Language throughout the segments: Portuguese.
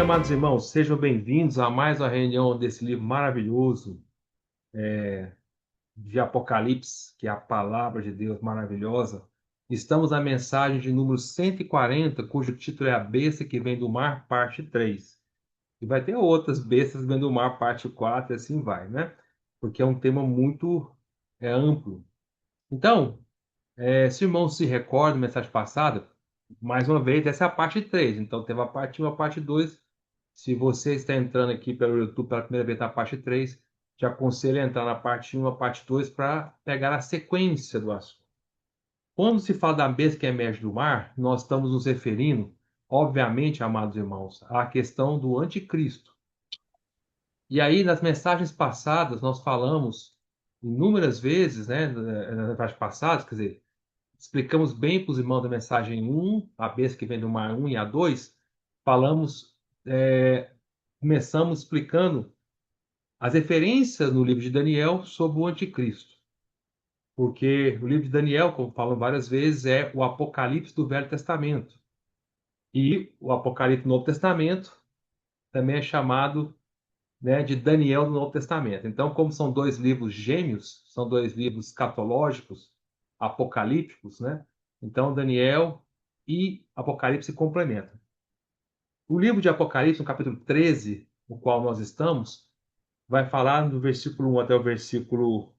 amados irmãos, sejam bem-vindos a mais uma reunião desse livro maravilhoso de Apocalipse, que é a palavra de Deus maravilhosa. Estamos na mensagem de número 140, cujo título é A Besta que Vem do Mar, parte 3. E vai ter outras bestas que vêm do mar, parte 4, e assim vai, né? Porque é um tema muito amplo. Então, se o irmão se recorda da mensagem passada, mais uma vez, essa é a parte 3. Então, teve a parte 1 e a parte 2. Se você está entrando aqui pelo YouTube pela primeira vez na parte 3, te aconselho a entrar na parte 1 e a parte 2 para pegar a sequência do assunto. Quando se fala da besta que emerge do mar, nós estamos nos referindo, obviamente, amados irmãos, à questão do anticristo. E aí, nas mensagens passadas, nós falamos inúmeras vezes, né, nas mensagens passadas, quer dizer, explicamos bem para os irmãos da mensagem 1, a besta que vem do mar 1 e a 2, falamos, começamos explicando as referências no livro de Daniel sobre o anticristo. Porque o livro de Daniel, como falam várias vezes, é o Apocalipse do Velho Testamento. E o Apocalipse do Novo Testamento também é chamado, né, de Daniel do Novo Testamento. Então, como são dois livros gêmeos, são dois livros escatológicos, apocalípticos, né? Então, Daniel e Apocalipse se complementam. O livro de Apocalipse, no capítulo 13, no qual nós estamos, vai falar do versículo 1 até o versículo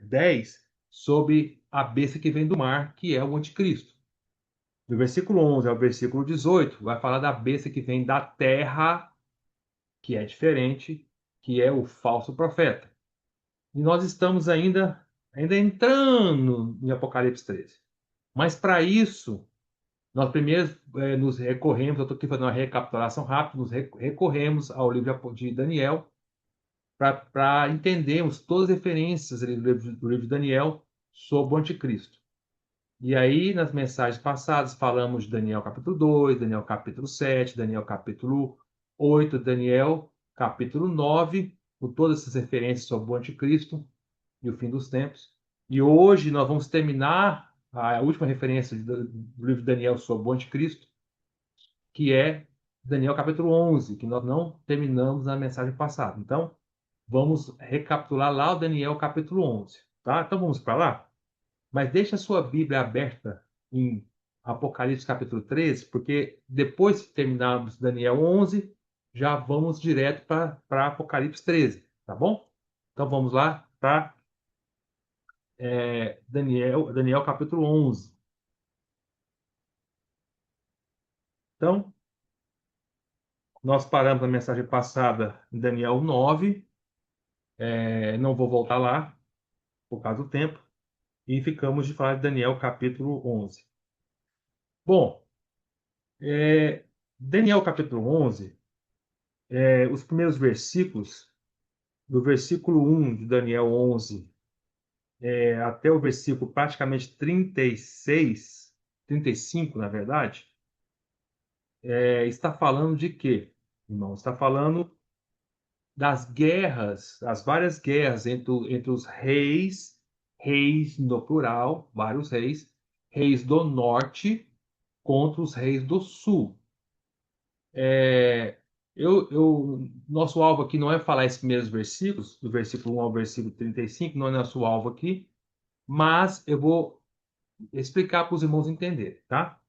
10 sobre a besta que vem do mar, que é o anticristo. Do versículo 11 ao versículo 18, vai falar da besta que vem da terra, que é diferente, que é o falso profeta. E nós estamos ainda entrando em Apocalipse 13. Mas para isso, nós primeiro nos recorremos, eu estou aqui fazendo uma recapitulação rápida, nos recorremos ao livro de Daniel para entendermos todas as referências do livro de Daniel sobre o anticristo. E aí, nas mensagens passadas, falamos de Daniel capítulo 2, Daniel capítulo 7, Daniel capítulo 8, Daniel capítulo 9, com todas essas referências sobre o anticristo e o fim dos tempos. E hoje nós vamos terminar a última referência do livro de Daniel sobre o anticristo, que é Daniel capítulo 11, que nós não terminamos na mensagem passada. Então, vamos recapitular lá o Daniel capítulo 11, tá? Então vamos para lá? Mas deixa a sua Bíblia aberta em Apocalipse capítulo 13, porque depois que terminarmos Daniel 11, já vamos direto para Apocalipse 13, tá bom? Então vamos lá para Daniel capítulo 11. Então, nós paramos na mensagem passada em Daniel 9, não vou voltar lá, por causa do tempo, e ficamos de falar de Daniel capítulo 11. Bom, Daniel capítulo 11, os primeiros versículos, do versículo 1 de Daniel 11 até o versículo praticamente 36, 35, na verdade, está falando de quê, irmão? Está falando das guerras, as várias guerras entre os reis no plural, vários reis do norte contra os reis do sul. Nosso alvo aqui não é falar esses primeiros versículos, do versículo 1 ao versículo 35, não é nosso alvo aqui, mas eu vou explicar para os irmãos entenderem, tá?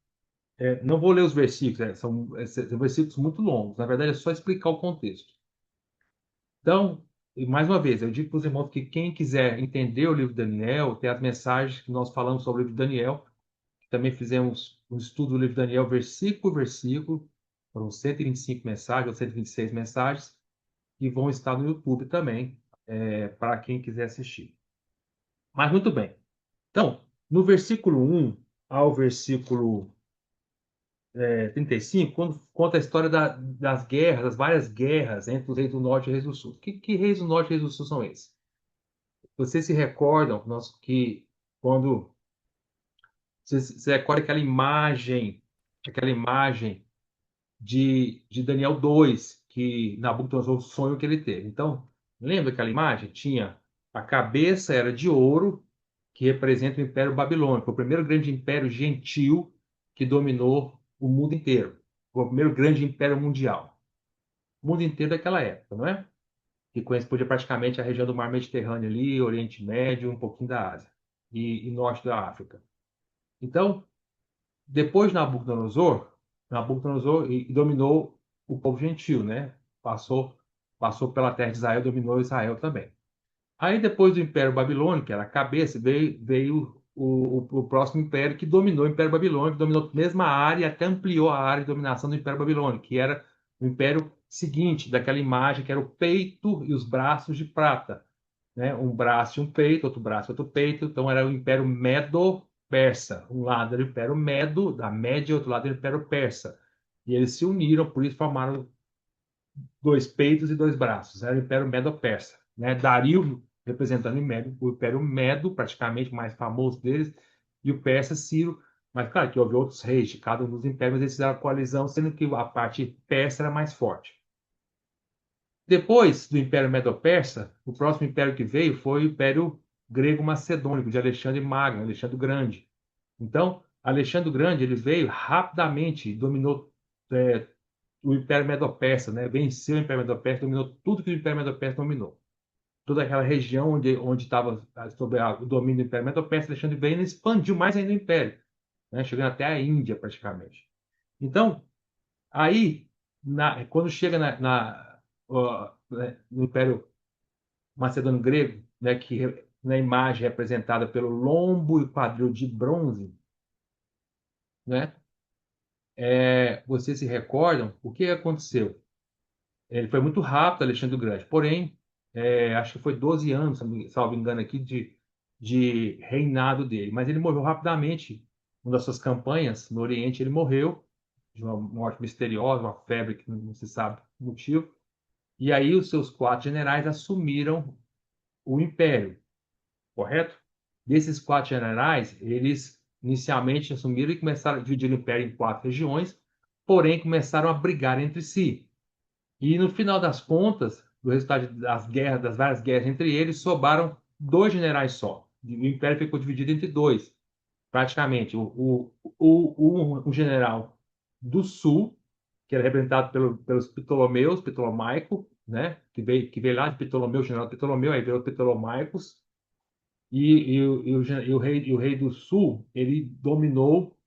Não vou ler os versículos, são versículos muito longos, na verdade é só explicar o contexto. Então, e mais uma vez, eu digo para os irmãos que quem quiser entender o livro de Daniel, tem as mensagens que nós falamos sobre o livro de Daniel, também fizemos um estudo do livro de Daniel, versículo por versículo, foram 125 mensagens ou 126 mensagens, que vão estar no YouTube também, para quem quiser assistir. Mas muito bem. Então, no versículo 1 ao versículo 35, quando conta a história das guerras, das várias guerras entre os reis do norte e os reis do sul. Que reis do norte e reis do sul são esses? Vocês se recordam que quando você recorda aquela imagem de Daniel 2, que Nabucodonosor, o sonho que ele teve. Então, lembra aquela imagem? Tinha a cabeça era de ouro, que representa o Império Babilônico, o primeiro grande império gentil que dominou o mundo inteiro, o primeiro grande império mundial. o mundo inteiro daquela época, não é? Que correspondia praticamente à região do Mar Mediterrâneo ali, Oriente Médio, um pouquinho da Ásia e norte da África. Então, depois de Nabucodonosor dominou o povo gentil, né? Passou pela terra de Israel, dominou Israel também. Aí depois do Império Babilônico, que era a cabeça, veio o próximo império que dominou o Império Babilônico, dominou a mesma área e até ampliou a área de dominação do Império Babilônico, que era o império seguinte, daquela imagem que era o peito e os braços de prata, né? Um braço e um peito, outro braço e outro peito. Então era o Império Medo-Persa. Um lado era o Império Medo, da Média, e outro lado era o Império Persa. E eles se uniram, por isso formaram dois peitos e dois braços. Era o Império Medo-Persa, né? Dario representando o Império Medo, praticamente o mais famoso deles, e o Persa Ciro. Mas claro que houve outros reis de cada um dos impérios, mas eles fizeram a coalizão, sendo que a parte persa era mais forte. Depois do Império Medo-Persa, o próximo império que veio foi o Império Grego-Macedônico, de Alexandre Magno, Alexandre o Grande. Então, Alexandre o Grande ele veio rapidamente, dominou o Império Medo-Persa, né? Venceu o Império Medo-Persa, dominou tudo que o Império Medo-Persa dominou. Toda aquela região onde estava sob o domínio do Império Medo-Persa, Alexandre veio e expandiu mais ainda o Império, né? Chegando até a Índia, praticamente. Então, aí, quando chega no Império Macedônio Grego, né, que na imagem é representada pelo lombo e quadril de bronze, né, vocês se recordam o que aconteceu? Ele foi muito rápido, Alexandre o Grande, porém, acho que foi 12 anos, salvo engano aqui, de reinado dele. Mas ele morreu rapidamente. Uma das suas campanhas no Oriente, ele morreu de uma morte misteriosa, uma febre que não se sabe o motivo. E aí os seus quatro generais assumiram o império, correto? Desses quatro generais, eles inicialmente assumiram e começaram a dividir o império em quatro regiões, porém começaram a brigar entre si. E no final das contas, do resultado das guerras, das várias guerras entre eles, sobraram dois generais só. O império ficou dividido entre dois, praticamente. O general do sul, que era representado pelos Ptolomeus, Ptolomaico, né? Que veio lá de Ptolomeu, o general Ptolomeu, aí veio Ptolomaicos, e o rei do sul, ele dominou,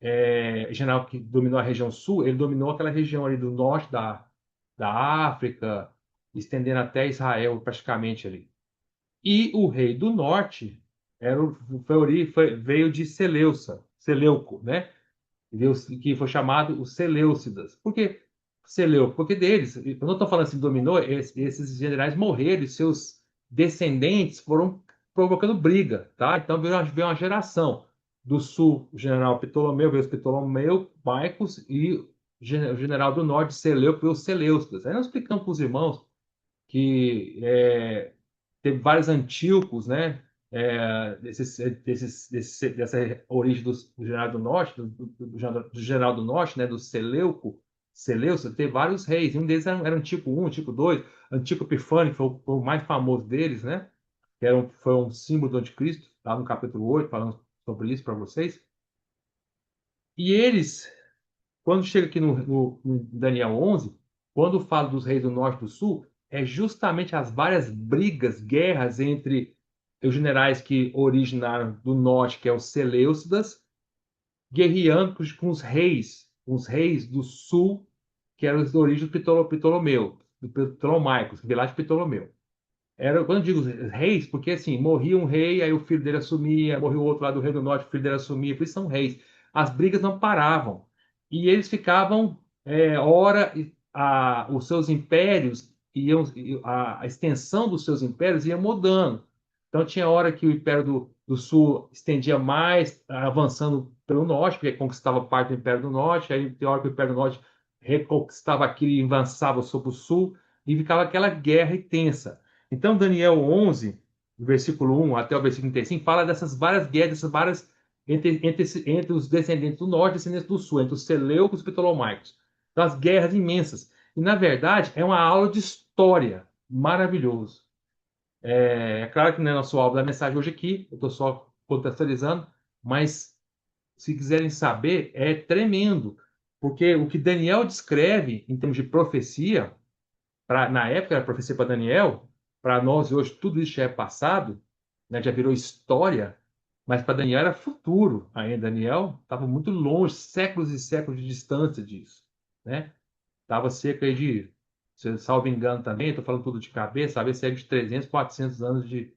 o general que dominou a região sul, ele dominou aquela região ali do norte da África, estendendo até Israel, praticamente ali. E o rei do norte veio de Seleuco, né? Que foi chamado os Seleucidas. Por que Seleuco? Porque deles, eu não estou falando assim, dominou, esses generais morreram e seus descendentes foram provocando briga, tá? Então veio uma geração. Do sul, o general Ptolomeu veio os Ptolomeu, Maicos, e o general do norte, Seleuco, veio os Seleucidas. Aí nós explicamos para os irmãos que teve vários Antíocos, né? Dessa origem do General do Norte, do General do Norte, né? Do Seleucus, teve vários reis. E um deles era Antíoco I, Antíoco II, Antíoco Epifânio, que foi o mais famoso deles, né? Foi um símbolo do anticristo, lá no capítulo 8, falando sobre isso para vocês. E eles, quando chega aqui no Daniel 11, quando fala dos reis do norte e do sul, é justamente as várias brigas, guerras entre os generais que originaram do norte, que é os Seleucidas, guerreando com os reis do sul, que eram os origens do Ptolomeu, do Ptolomaicos, que veio lá de Ptolomeu. Quando eu digo reis, porque assim, morria um rei, aí o filho dele assumia, morreu o outro lá do rei do norte, o filho dele assumia, por isso são reis. As brigas não paravam. E eles ficavam, os seus impérios, a extensão dos seus impérios ia mudando. Então tinha hora que o Império do Sul estendia mais, avançando pelo norte, porque conquistava parte do Império do Norte, aí tem hora que o Império do Norte reconquistava aquilo e avançava sobre o Sul, e ficava aquela guerra intensa. Então, Daniel 11, versículo 1 até o versículo 35, fala dessas várias guerras, dessas várias entre os descendentes do norte e descendentes do sul, entre os Seleucos e os Ptolomaicos. Das guerras imensas. E, na verdade, é uma aula de história. Maravilhoso. É claro que não é nosso alvo da mensagem hoje aqui, eu estou só contextualizando, mas se quiserem saber, é tremendo. Porque o que Daniel descreve em termos de profecia Na época era profecia para Daniel, para nós hoje tudo isso já é passado, né, já virou história, mas para Daniel era futuro. Ainda Daniel estava muito longe, séculos e séculos de distância disso, né? Estava cerca aí de, se salvo engano também, estou falando tudo de cabeça, sabe, cerca de 300, 400 anos de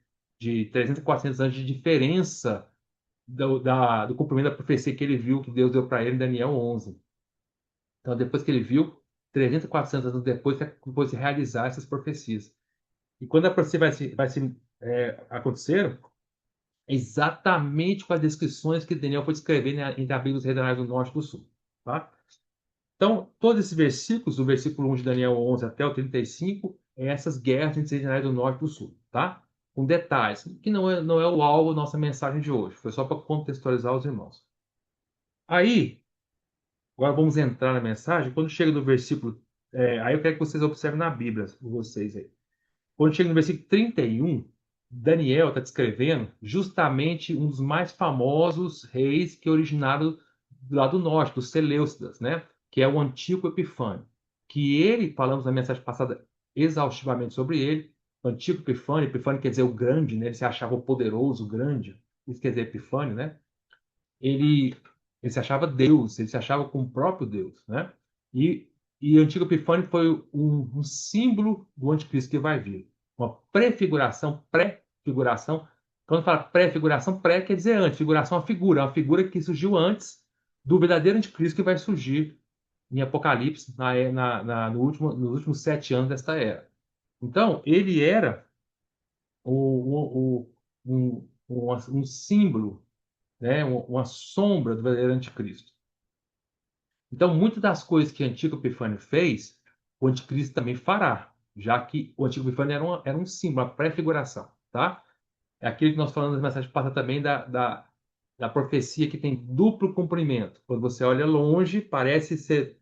300 400 anos de diferença do cumprimento da profecia que ele viu, que Deus deu para ele em Daniel 11. Então, depois que ele viu, 300, 400 anos depois, que pôde se realizar essas profecias. E quando a profecia vai se acontecer, é exatamente com as descrições que Daniel foi descrevendo entre a Bíblia dos Regionais do Norte e do Sul. Tá? Então, todos esses versículos, do versículo 1 de Daniel 11 até o 35, é essas guerras entre os regionais do Norte e do Sul. Tá? Com detalhes, que não é o alvo da nossa mensagem de hoje. Foi só para contextualizar os irmãos. Aí, agora vamos entrar na mensagem. Quando chega no versículo. Aí eu quero que vocês observem na Bíblia, vocês aí. Quando chega no versículo 31, Daniel está descrevendo justamente um dos mais famosos reis que originaram do lado norte, dos Seleucidas, né? Que é o Antíoco Epifânio. Que ele, falamos na mensagem passada exaustivamente sobre ele, o Antíoco Epifânio, Epifânio quer dizer o grande, né? Ele se achava o poderoso, o grande, isso quer dizer Epifânio, né? ele, ele se achava Deus, ele se achava como o próprio Deus, né? E, e o Antigo Epifânio foi um símbolo do anticristo que vai vir. Uma prefiguração, pré-figuração. Quando fala pré-figuração, pré quer dizer antes, figuração é uma figura que surgiu antes do verdadeiro anticristo que vai surgir em Apocalipse nos últimos 7 anos desta era. Então, ele era um símbolo, né, uma sombra do verdadeiro anticristo. Então, muitas das coisas que o Antigo Epifânio fez, o anticristo também fará, já que o Antigo Epifânio era um símbolo, uma pré-figuração, tá? É aquilo que nós falamos na mensagem passada também da profecia que tem duplo cumprimento. Quando você olha longe, parece ser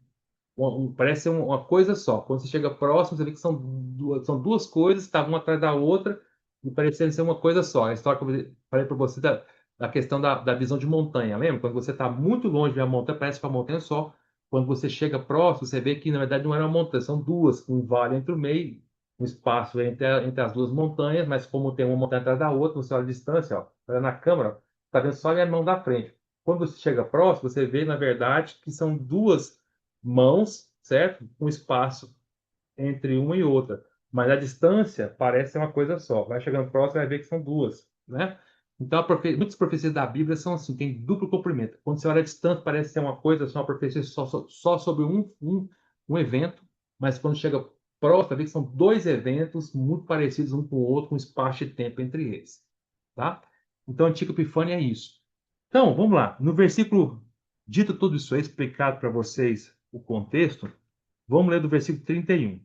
uma coisa só. Quando você chega próximo, você vê que são duas coisas, estavam uma atrás da outra, e parecendo ser uma coisa só. A história que eu falei para você da questão da visão de montanha, lembra? Quando você está muito longe da montanha, parece que é uma montanha só. Quando você chega próximo, você vê que na verdade não era uma montanha, são duas, com um vale entre o meio, um espaço entre as duas montanhas, mas como tem uma montanha atrás da outra, você olha a distância, ó, olha na câmera, está vendo só a mão da frente. Quando você chega próximo, você vê, na verdade, que são duas mãos, certo? Com espaço entre uma e outra. Mas a distância parece ser uma coisa só. Vai chegando próximo, vai ver que são duas, né? Então, muitas profecias da Bíblia são assim, tem duplo comprimento. Quando você olha a distância, parece ser uma coisa, só uma profecia só sobre um evento, mas quando chega próximo, vai ver que são dois eventos muito parecidos um com o outro, com espaço e tempo entre eles, tá? Então, a Antiga Epifânia é isso. Então, vamos lá. No versículo, dito tudo isso aí, explicado para vocês o contexto, vamos ler do versículo 31.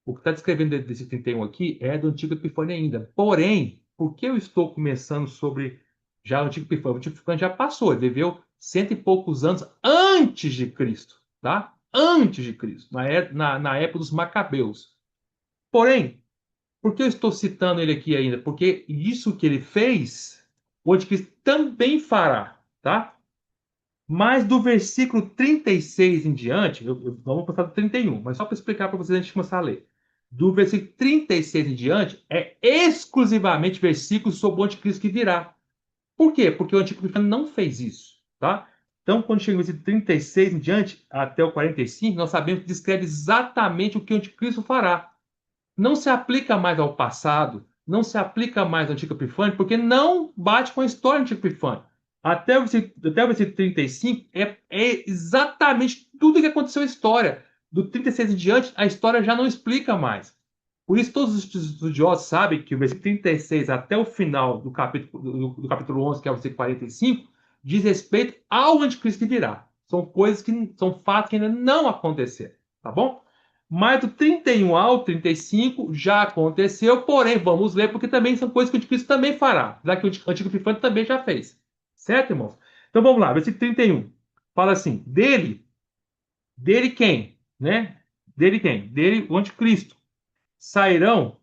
O que está descrevendo desse 31 aqui é do Antigo Epifânio ainda. Porém, por que eu estou começando sobre já o Antigo Epifânio? O Antigo Epifânio já passou, ele viveu cento e poucos anos antes de Cristo, tá? Antes de Cristo, na época dos Macabeus. Porém, por que eu estou citando ele aqui ainda? Porque isso que ele fez, o Anticristo também fará, tá? Mas do versículo 36 em diante, vamos passar do 31, mas só para explicar para vocês antes de começar a ler. Do versículo 36 em diante, é exclusivamente versículos sobre o anticristo que virá. Por quê? Porque o anticristo não fez isso, tá? Então, quando chega no versículo 36 em diante, até o 45, nós sabemos que descreve exatamente o que o anticristo fará. Não se aplica mais ao passado, não se aplica mais ao Antigo Epifânio, porque não bate com a história do Antigo Epifânio. Até o versículo 35 é exatamente tudo o que aconteceu na história. Do 36 em diante, a história já não explica mais. Por isso, todos os estudiosos sabem que o versículo 36 até o final do capítulo 11, que é o versículo 45, diz respeito ao anticristo que virá. São fatos que ainda não aconteceram. Tá bom? Mas do 31 ao 35 já aconteceu, porém, vamos ler, porque também são coisas que o anticristo também fará, já que o Antigo Epifânio também já fez. Certo, irmãos? Então vamos lá, versículo 31. Fala assim: dele quem? Né? Dele quem? Dele, o anticristo. Sairão,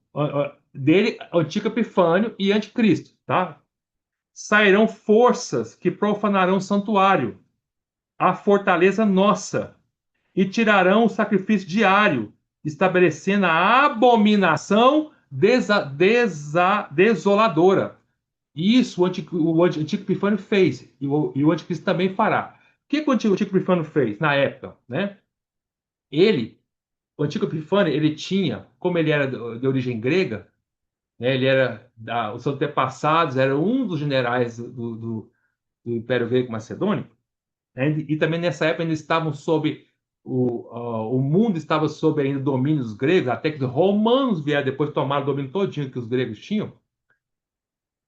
dele, Antigo Epifânio e anticristo, tá? Sairão forças que profanarão o santuário, a fortaleza nossa, e tirarão o sacrifício diário, estabelecendo a abominação desoladora. Isso o Antigo Epifânio fez, e o Anticristo também fará. O que o Antigo Epifânio fez na época? Né? Ele, o Antigo Epifânio, ele tinha, como ele era de origem grega, né, os seus antepassados era um dos generais do Império Grego Macedônico, né, e também nessa época ainda estavam sob o mundo estava sob ainda domínio dos gregos, até que os romanos vieram depois tomar o domínio todinho que os gregos tinham.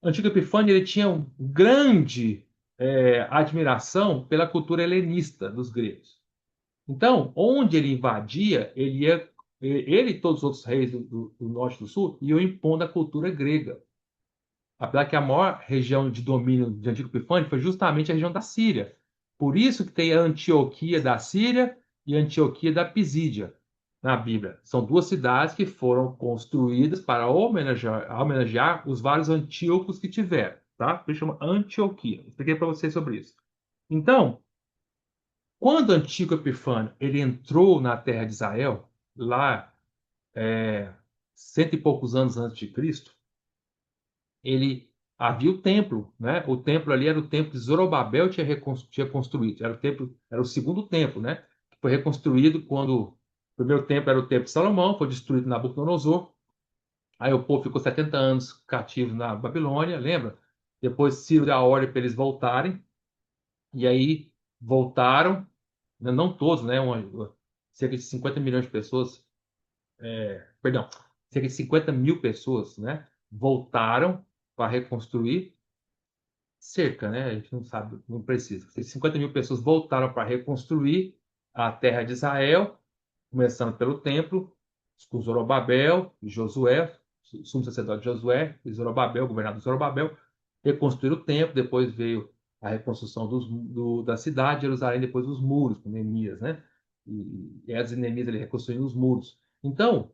O Antigo Epifânio ele tinha uma grande admiração pela cultura helenista dos gregos. Então, onde ele invadia, ele e todos os outros reis do norte e do sul iam impondo a cultura grega. Apesar que a maior região de domínio de Antigo Epifânio foi justamente a região da Síria. Por isso que tem a Antioquia da Síria e a Antioquia da Pisídia na Bíblia. São duas cidades que foram construídas para homenagear os vários Antíocos que tiveram, tá? Por isso chama Antioquia. Expliquei para vocês sobre isso. Então, quando o Antigo Epifânio ele entrou na terra de Israel, lá cento e poucos anos antes de Cristo, ele havia o templo, né? O templo ali era o templo que Zorobabel tinha construído. Era o templo, era o segundo templo, né? Que foi reconstruído quando o primeiro templo era o templo de Salomão, foi destruído na Nabucodonosor. Aí o povo ficou 70 anos cativo na Babilônia, lembra? Depois Ciro deu a ordem para eles voltarem, e aí voltaram, né? Não todos, né? Cerca de 50 milhões de pessoas, perdão, cerca de 50 mil pessoas, né? Voltaram para reconstruir cerca, né? A gente não sabe, não precisa. 50 mil pessoas voltaram para reconstruir a terra de Israel, começando pelo templo, com Zorobabel e Josué, o sumo sacerdote Josué e Zorobabel, o governador Zorobabel, reconstruíram o templo, depois veio a reconstrução da cidade, Jerusalém, depois os muros, com Neemias, né? E as Neemias ele reconstruindo os muros. Então,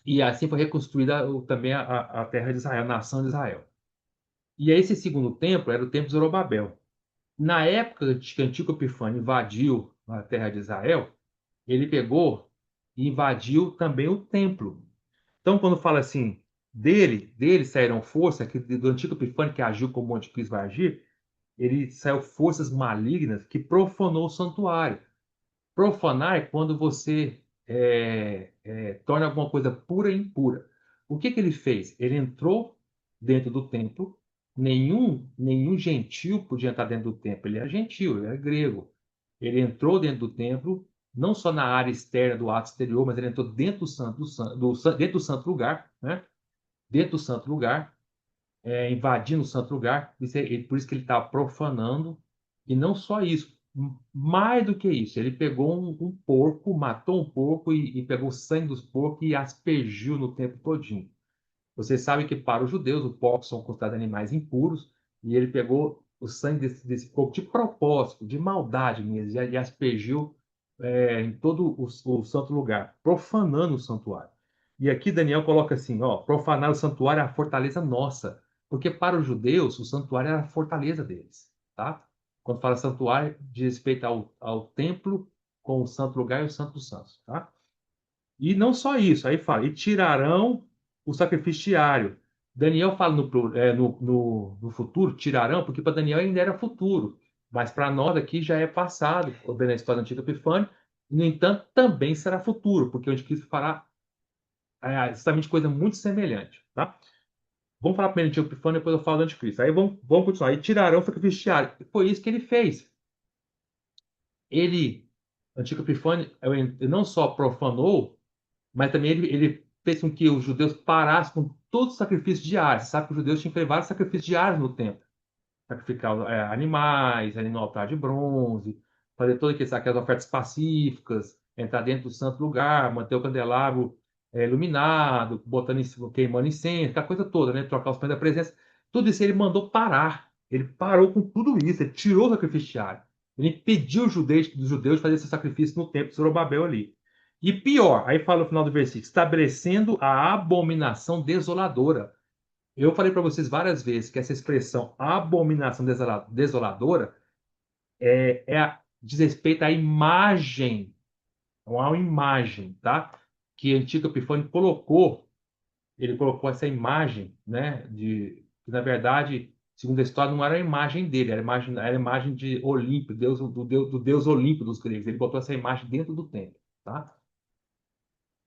e assim foi reconstruída também a terra de Israel, a nação de Israel. E esse segundo templo era o templo de Zorobabel. Na época que Antíoco Epifânio invadiu a terra de Israel, ele pegou e invadiu também o templo. Então, quando fala assim, dele saíram forças, que do Antíoco Epifânio que agiu como o anticristo vai agir, ele saiu forças malignas que profanou o santuário. Profanar é quando você torna alguma coisa pura e impura. O que ele fez? Ele entrou dentro do templo. Nenhum gentil podia entrar dentro do templo. Ele era gentil, ele era grego. Ele entrou dentro do templo, não só na área externa do ato exterior, mas ele entrou dentro do dentro do santo lugar, né? Dentro do santo lugar, invadindo o santo lugar. Por isso que ele está profanando. E não só isso, mais do que isso, ele pegou um porco, matou um porco e pegou o sangue dos porcos e aspergiu no templo todinho. Vocês sabem que para os judeus, os porcos são considerados animais impuros, e ele pegou o sangue desse porco de propósito, de maldade mesmo, e aspergiu em todo o santo lugar, profanando o santuário. E aqui Daniel coloca assim, ó, profanar o santuário é a fortaleza nossa, porque para os judeus o santuário era a fortaleza deles, tá? Quando fala santuário, diz respeito ao templo com o santo lugar e o santo dos santos, tá? E não só isso, aí fala, e tirarão o sacrifício diário. Daniel fala no futuro, tirarão, porque para Daniel ainda era futuro, mas para nós aqui já é passado, vendo a história do Antigo Epifânio, no entanto, também será futuro, porque o Anticristo fará justamente coisa muito semelhante, tá? Vamos falar primeiro do Antigo Epifânio, depois eu falo do Anticristo. Aí vamos continuar. E tirarão o sacrifício diário. E foi isso que ele fez. Ele, Antigo Epifânio, ele não só profanou, mas também ele fez com que os judeus parassem com todos os sacrifícios diários. Você sabe que os judeus tinham que fazer vários sacrifícios diários no templo. Sacrificar animais, ali no altar de bronze, fazer todas aquelas ofertas pacíficas, entrar dentro do santo lugar, manter o candelabro iluminado, botando queimando incenso, aquela coisa toda, né? Trocar os pães da presença. Tudo isso ele mandou parar. Ele parou com tudo isso, ele tirou o sacrifício diário. Ele impediu dos judeus de fazer esse sacrifício no templo de Zorobabel ali. E pior, aí fala no final do versículo, estabelecendo a abominação desoladora. Eu falei para vocês várias vezes que essa expressão abominação desoladora diz respeito à imagem, não a uma imagem, tá? que Antíoco Epifânio colocou, ele colocou essa imagem, né, que na verdade, segundo a história, não era a imagem dele, era a imagem de Olímpio, do deus Olímpio dos gregos. Ele botou essa imagem dentro do templo, tá?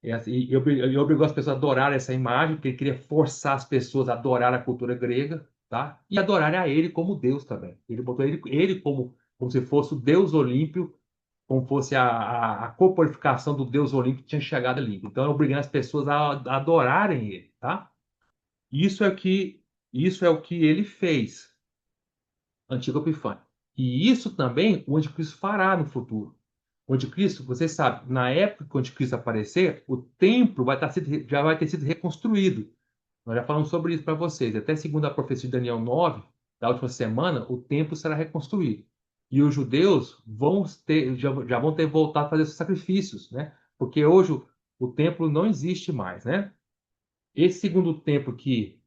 E obrigou as pessoas a adorar essa imagem, porque ele queria forçar as pessoas a adorar a cultura grega, tá? E adorarem a ele como Deus também. Ele botou ele como se fosse o Deus Olímpio, como fosse a corporificação do Deus Olímpio que tinha chegado ali. Então, obrigando as pessoas a adorarem ele, tá? Isso é o que, isso é o que ele fez, Antigo Epifânio. E isso também o anticristo fará no futuro. O anticristo, você sabe, na época que o anticristo aparecer, o templo já vai ter sido reconstruído. Nós já falamos sobre isso para vocês. Até segundo a profecia de Daniel 9, da última semana, o templo será reconstruído. E os judeus já vão ter voltado a fazer seus sacrifícios, né? Porque hoje o templo não existe mais, né? Esse segundo templo que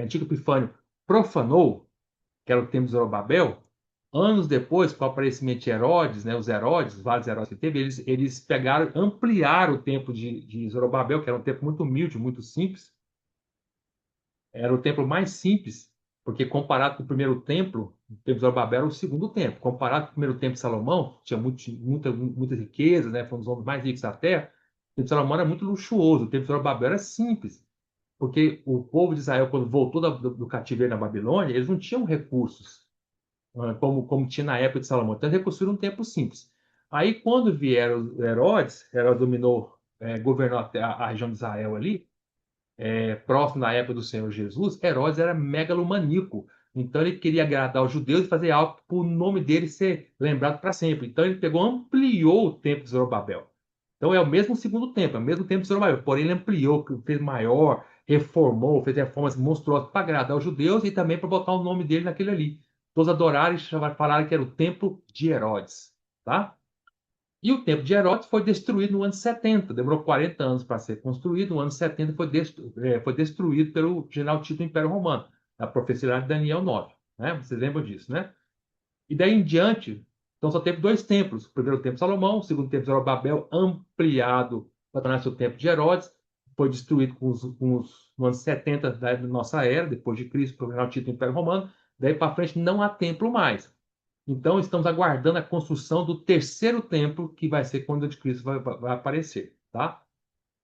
Antigo Epifânio profanou, que era o templo de Zorobabel, anos depois, com o aparecimento de Herodes, né, os Herodes, vários Herodes que teve, eles pegaram, ampliaram o templo de Zorobabel, que era um templo muito humilde, muito simples. Era o templo mais simples, porque comparado com o primeiro templo, o templo de Zorobabel era o segundo templo. Comparado com o primeiro templo de Salomão, que tinha muita riqueza, né, foi um dos homens mais ricos da terra, o templo de Salomão era muito luxuoso, o templo de Zorobabel era simples. Porque o povo de Israel, quando voltou do cativeiro na Babilônia, eles não tinham recursos como tinha na época de Salomão. Então, eles reconstruíram um templo simples. Aí, quando vieram os Herodes dominou, governou a região de Israel ali, próximo da época do Senhor Jesus, Herodes era megalomaníaco. Então, ele queria agradar os judeus e fazer algo para o nome dele ser lembrado para sempre. Então, ele pegou, ampliou o templo de Zorobabel. Então, é o mesmo segundo templo, é o mesmo templo de Zorobabel, porém, ele ampliou, fez maior, reformou, fez reformas monstruosas para agradar os judeus e também para botar o nome dele naquele ali. Todos adoraram e falaram que era o templo de Herodes. Tá? E o templo de Herodes foi destruído no ano 70. Demorou 40 anos para ser construído. No ano 70 foi destruído pelo general Tito do Império Romano, na profecia de Daniel 9. Né? Vocês lembram disso, né? E daí em diante, então só teve dois templos. O primeiro templo de Salomão, o segundo templo de Zorobabel, ampliado para tornar-se o templo de Herodes. Foi destruído no ano 70 da nossa era, depois de Cristo, pelo general Tito do Império Romano. Daí para frente não há templo mais. Então, estamos aguardando a construção do terceiro templo, que vai ser quando o anticristo vai aparecer, tá?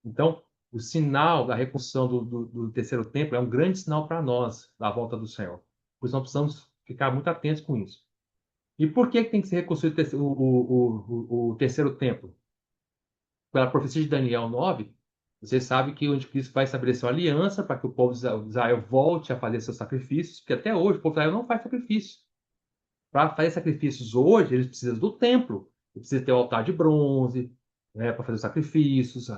Então, o sinal da reconstrução do terceiro templo é um grande sinal para nós, da volta do Senhor. Por isso, nós precisamos ficar muito atentos com isso. E por que tem que ser reconstruído o terceiro templo? Pela profecia de Daniel 9, você sabe que o anticristo vai estabelecer uma aliança para que o povo de Israel volte a fazer seus sacrifícios, porque até hoje o povo de Israel não faz sacrifício. Para fazer sacrifícios hoje, eles precisam do templo. Eles precisam ter o altar de bronze, né, para fazer os sacrifícios,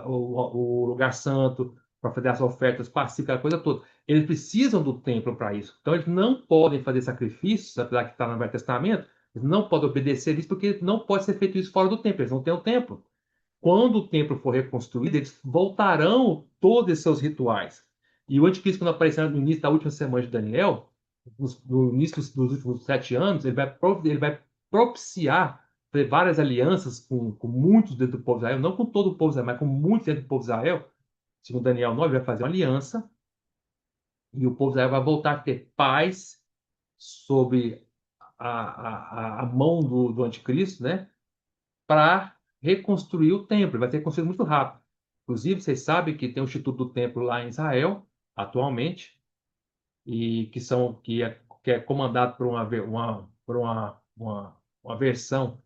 o lugar santo, para fazer as ofertas pacíficas, aquela coisa toda. Eles precisam do templo para isso. Então, eles não podem fazer sacrifícios, apesar que está no Velho Testamento, eles não podem obedecer isso, porque não pode ser feito isso fora do templo. Eles não têm o templo. Quando o templo for reconstruído, eles voltarão todos esses seus rituais. E o anticristo, quando aparecer no início da última semana de Daniel, no início dos últimos 7 anos, ele vai propiciar várias alianças com muitos dentro do povo de Israel, não com todo o povo de Israel, mas com muitos dentro do povo de Israel. Segundo Daniel 9, ele vai fazer uma aliança e o povo de Israel vai voltar a ter paz sobre a mão do anticristo, né? Para reconstruir o templo. Vai ser construído muito rápido. Inclusive, vocês sabem que tem o Instituto do Templo lá em Israel, atualmente, e que é comandado por uma versão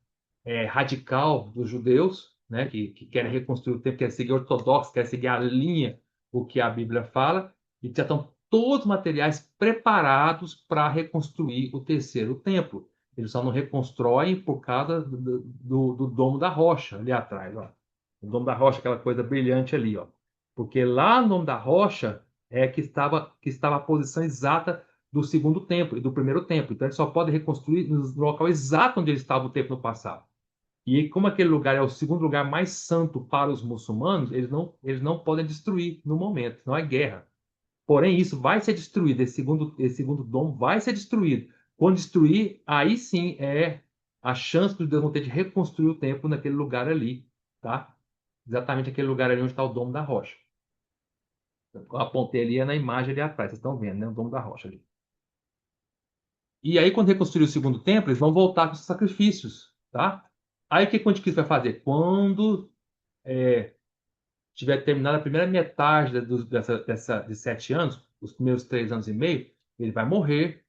radical dos judeus, né, que querem reconstruir o templo, querem seguir ortodoxo, querem seguir a linha, o que a Bíblia fala, e já estão todos os materiais preparados para reconstruir o terceiro templo. Eles só não reconstroem por causa do Domo da Rocha, ali atrás. Ó. O Domo da Rocha, aquela coisa brilhante ali. Ó. Porque lá no Domo da Rocha que estava a posição exata do segundo templo e do primeiro templo. Então, ele só pode reconstruir no local exato onde ele estava o templo no passado. E como aquele lugar é o segundo lugar mais santo para os muçulmanos, eles não podem destruir no momento, não é guerra. Porém, isso vai ser destruído, esse segundo dom vai ser destruído. Quando destruir, aí sim é a chance que os Deus vão ter de reconstruir o templo naquele lugar ali, tá? exatamente aquele lugar ali onde está o Domo da Rocha. Eu apontei ali é na imagem ali atrás, vocês estão vendo, né? O Domo da Rocha ali. E aí, quando reconstruir o segundo templo, eles vão voltar com os sacrifícios, tá? Aí, o que o anticristo vai fazer? Quando tiver terminado a primeira metade de 7 anos, os primeiros 3 anos e meio, ele vai morrer,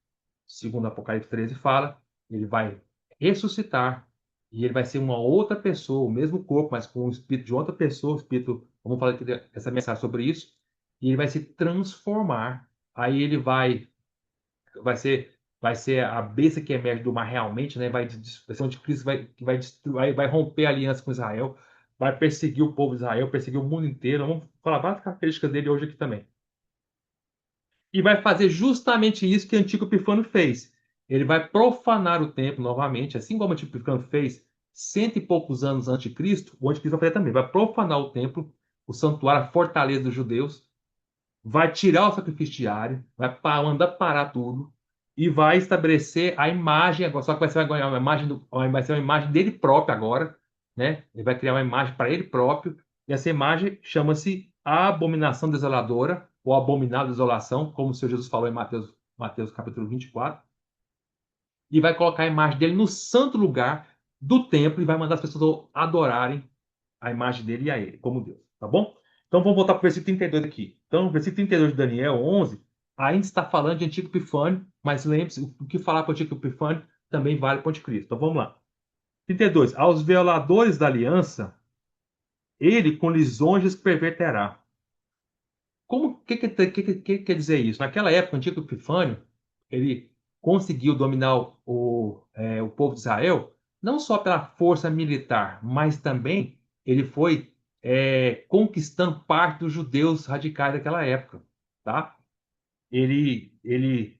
segundo Apocalipse 13 fala, ele vai ressuscitar e ele vai ser uma outra pessoa, o mesmo corpo, mas com o espírito de outra pessoa, o espírito, vamos falar aqui essa mensagem sobre isso, e ele vai se transformar. Aí ele vai ser a besta que emerge do mar realmente, né? Vai ser um anticristo que vai destruir, vai romper a aliança com Israel, vai perseguir o povo de Israel, perseguir o mundo inteiro. Vamos falar várias características dele hoje aqui também. E vai fazer justamente isso que Antíoco Epifânio fez. Ele vai profanar o templo novamente, assim como Antíoco Epifânio fez 100 e poucos anos antes de Cristo, o anticristo vai fazer também. Vai profanar o templo, o santuário, a fortaleza dos judeus, vai tirar o sacrifício diário, vai mandar parar tudo e vai estabelecer a imagem agora. Só que vai ser uma imagem vai ser uma imagem dele próprio agora, né? Ele vai criar uma imagem para ele próprio e essa imagem chama-se a abominação desoladora ou abominável desolação, como o Senhor Jesus falou em Mateus capítulo 24, e vai colocar a imagem dele no santo lugar do templo e vai mandar as pessoas adorarem a imagem dele e a ele, como Deus, tá bom? Então vamos voltar para o versículo 32 aqui. Então, o versículo 32 de Daniel 11 ainda está falando de Antigo Epifânio, mas lembre-se, o que falar para o Antigo Epifânio também vale para o Anticristo. Então vamos lá. 32. Aos violadores da aliança, ele com lisonjas perverterá. Como que quer dizer isso? Naquela época, o Antigo Epifânio, ele conseguiu dominar o povo de Israel, não só pela força militar, mas também ele foi conquistando parte dos judeus radicais daquela época, tá? Ele, ele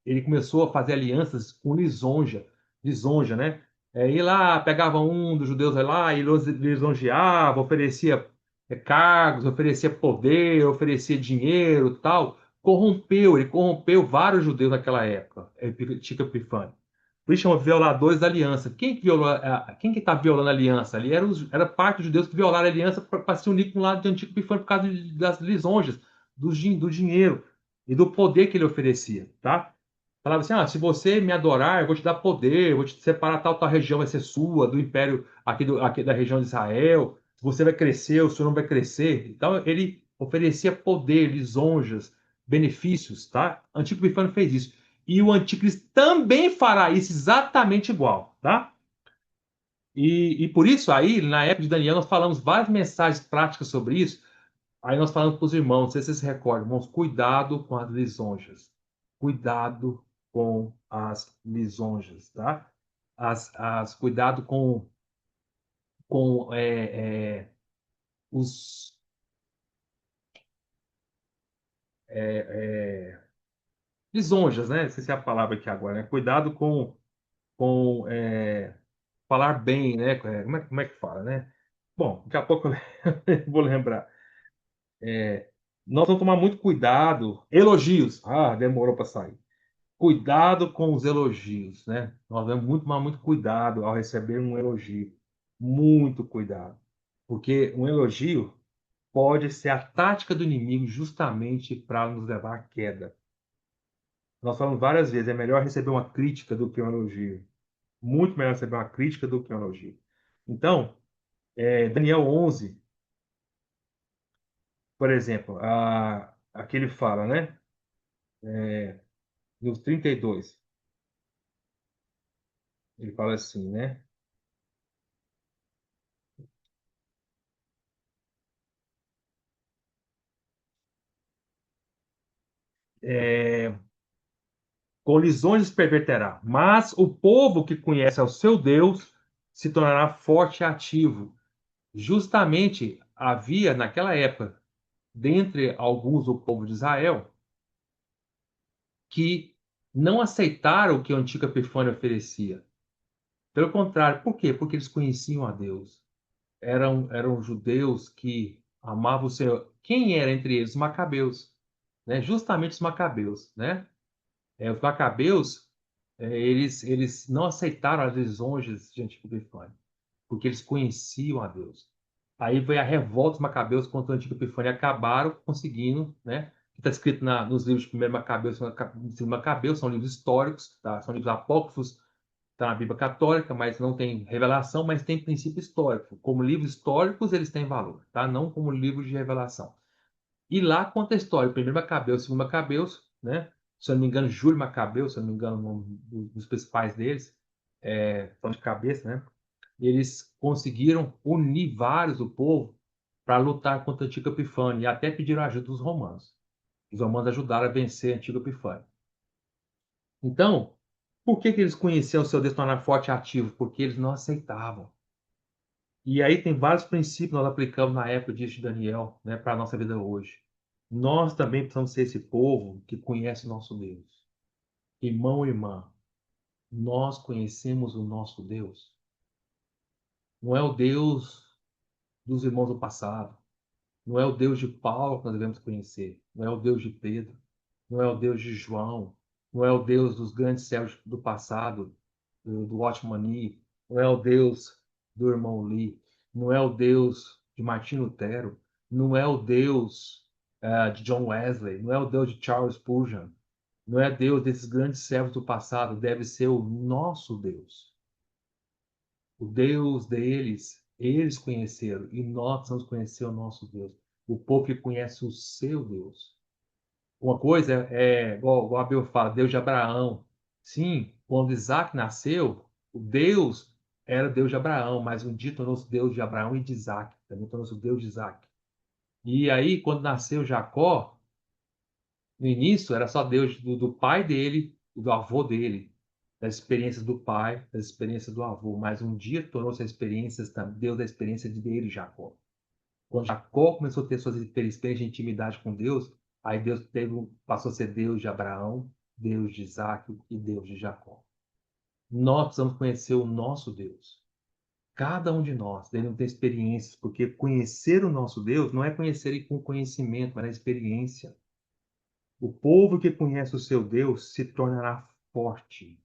ele começou a fazer alianças com lisonja, né? Ir lá, pegava um dos judeus lá e lisonjeava, oferecia cargos, oferecia poder, oferecia dinheiro, tal. Ele corrompeu vários judeus naquela época, Tico Epifânio. Por isso chama violadores da aliança. Quem que está violando a aliança ali? Era parte dos judeus que violaram a aliança para se unir com o lado de Antigo Epifânio por causa das lisonjas, do dinheiro e do poder que ele oferecia, tá? Falava assim, se você me adorar, eu vou te dar poder, eu vou te separar, tal região vai ser sua, do império aqui da região de Israel, você vai crescer, o senhor não vai crescer. Então ele oferecia poder, lisonjas, benefícios, tá? Antigo Epifânio fez isso. E o anticristo também fará isso exatamente igual, tá? E por isso aí, na época de Daniel, nós falamos várias mensagens práticas sobre isso. Aí nós falamos para os irmãos, não sei se vocês se recordam, irmãos, cuidado com as lisonjas. Cuidado com as lisonjas, tá? Cuidado com os lisonjas, né? Não sei se é a palavra aqui agora, né? Cuidado com falar bem, né? Como é que fala, né? Bom, daqui a pouco eu vou lembrar. É, nós vamos tomar muito cuidado. Elogios. Ah, demorou para sair. Cuidado com os elogios, né? Nós devemos tomar muito cuidado ao receber um elogio. Muito cuidado. Porque um elogio pode ser a tática do inimigo justamente para nos levar à queda. Nós falamos várias vezes, é melhor receber uma crítica do que um elogio. Muito melhor receber uma crítica do que um elogio. Então, Daniel 11, por exemplo, aqui ele fala, né? No 32, ele fala assim, né? É, com lisonjas perverterá, mas o povo que conhece ao seu Deus se tornará forte e ativo. Justamente havia naquela época, dentre alguns do povo de Israel, que não aceitaram o que o antigo Epifânio oferecia. Pelo contrário, por quê? Porque eles conheciam a Deus. Eram judeus que amavam o Senhor. Quem era entre eles? Os macabeus, né? Justamente os macabeus, né? Os macabeus, eles não aceitaram as lisonjas de Antigo Epifânio, porque eles conheciam a Deus. Aí veio a revolta dos macabeus contra o Antigo Epifânio e acabaram conseguindo, né? Está escrito nos livros de Primeiro Macabeu e Segundo Macabeu, são livros históricos, tá? São livros apócrifos, está na Bíblia Católica, mas não tem revelação, mas tem princípio histórico. Como livros históricos, eles têm valor, tá? Não como livros de revelação. E lá conta a história, primeiro Macabeus, segundo Macabeus, né? Se eu não me engano, Júlio Macabeu, se eu não me engano, o nome dos principais deles, estão de cabeça, né? Eles conseguiram unir vários do povo para lutar contra Antíoco Epifânio e até pediram ajuda dos romanos. Os romanos ajudaram a vencer Antíoco Epifânio. Então, por que eles conheciam o seu Deus tornar forte e ativo? Porque eles não aceitavam. E aí tem vários princípios que nós aplicamos na época disso de Daniel, né, para a nossa vida hoje. Nós também precisamos ser esse povo que conhece o nosso Deus. Irmão e irmã, nós conhecemos o nosso Deus. Não é o Deus dos irmãos do passado. Não é o Deus de Paulo que nós devemos conhecer. Não é o Deus de Pedro. Não é o Deus de João. Não é o Deus dos grandes céus do passado, do Watchman Nee. Não é o Deus do irmão Lee. Não é o Deus de Martim Lutero. Não é o Deus de John Wesley. Não é o Deus de Charles Spurgeon. Não é Deus desses grandes servos do passado. Deve ser o nosso Deus. O Deus deles, eles conheceram. E nós precisamos conhecer o nosso Deus. O povo que conhece o seu Deus. Uma coisa igual Abel fala, Deus de Abraão. Sim, quando Isaac nasceu, o Deus era Deus de Abraão, mas um dia tornou-se Deus de Abraão e de Isaac. Também tornou-se o Deus de Isaac. E aí, quando nasceu Jacó, no início era só Deus do pai dele e do avô dele, das experiências do pai, das experiências do avô. Mas um dia tornou-se a experiência, Deus da experiência dele, Jacó. Quando Jacó começou a ter suas experiências de intimidade com Deus, aí Deus passou a ser Deus de Abraão, Deus de Isaac e Deus de Jacó. Nós precisamos conhecer o nosso Deus. Cada um de nós devemos ter experiências, porque conhecer o nosso Deus não é conhecer ele com conhecimento, mas é experiência. O povo que conhece o seu Deus se tornará forte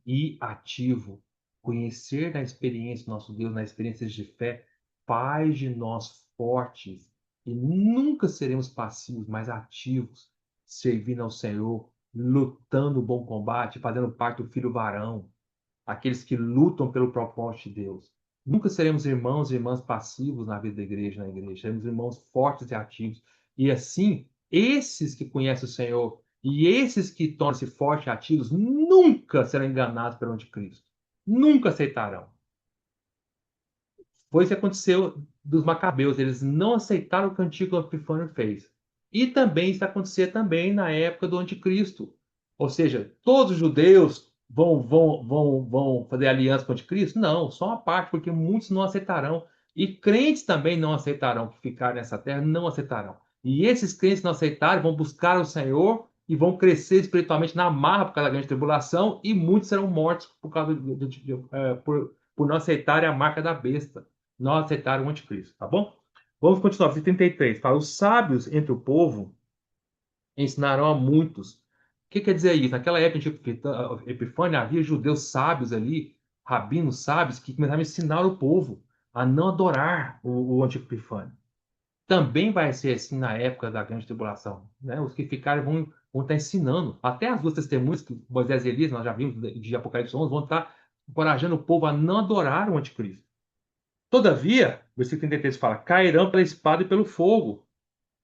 e ativo. Conhecer da experiência do nosso Deus, nas experiências de fé, faz de nós fortes e nunca seremos passivos, mas ativos, servindo ao Senhor, lutando o bom combate, fazendo parte do filho varão, aqueles que lutam pelo propósito de Deus. Nunca seremos irmãos e irmãs passivos na vida da igreja, na igreja. Seremos irmãos fortes e ativos. E assim, esses que conhecem o Senhor e esses que tornam-se fortes e ativos nunca serão enganados pelo anticristo. Nunca aceitarão. Foi isso que aconteceu dos macabeus. Eles não aceitaram o que o antigo Epifânio fez. E também isso acontecia também na época do anticristo. Ou seja, todos os judeus vão fazer aliança com o anticristo? Não, só uma parte, porque muitos não aceitarão. E crentes também não aceitarão que ficar nessa terra, não aceitarão. E esses crentes que não aceitarem vão buscar o Senhor e vão crescer espiritualmente na marra por causa da grande tribulação, e muitos serão mortos por causa por não aceitarem a marca da besta, não aceitaram o anticristo, tá bom? Vamos continuar, versículo 33. Fala, os sábios entre o povo ensinarão a muitos. O que quer dizer isso? Naquela época de Epifânia, havia judeus sábios ali, rabinos sábios, que começaram a ensinar o povo a não adorar o antigo Epifânio. Também vai ser assim na época da grande tribulação. Né? Os que ficarem vão estar ensinando. Até as duas testemunhas, que Moisés e Elias, nós já vimos de Apocalipse 11, vão estar encorajando o povo a não adorar o anticristo. Todavia, versículo 33 fala: cairão pela espada e pelo fogo,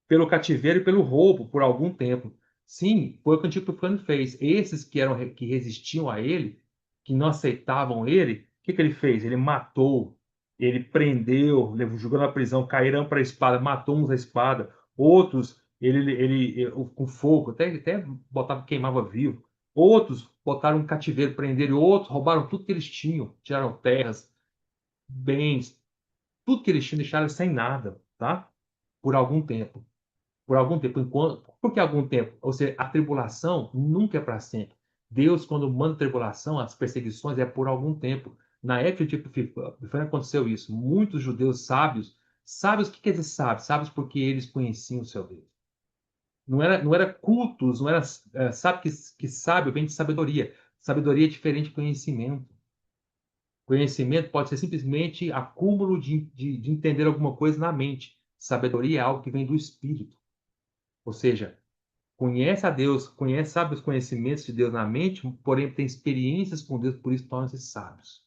pelo cativeiro e pelo roubo por algum tempo. Sim, foi o que o antigo plano fez. Esses que resistiam a ele, que não aceitavam ele, o que ele fez? Ele matou, ele prendeu, jogou na prisão, caíram para a espada, matou uns à espada, outros com fogo, até botava, queimava vivo. Outros botaram um cativeiro, prenderam, e outros roubaram tudo que eles tinham, tiraram terras, bens, tudo que eles tinham, deixaram sem nada, tá? Por algum tempo. Por algum tempo. Por que algum tempo? Ou seja, a tribulação nunca é para sempre. Deus, quando manda tribulação, as perseguições é por algum tempo. Na época de Epifânio aconteceu isso. Muitos judeus sábios, sábios, o que quer dizer sábios? Sábios porque eles conheciam o seu Deus. Não era cultos, não era, sabe que sábio vem de sabedoria. Sabedoria é diferente de conhecimento. Conhecimento pode ser simplesmente acúmulo de entender alguma coisa na mente. Sabedoria é algo que vem do espírito. Ou seja, conhece a Deus, conhece, sabe os conhecimentos de Deus na mente, porém tem experiências com Deus, por isso tornam-se sábios.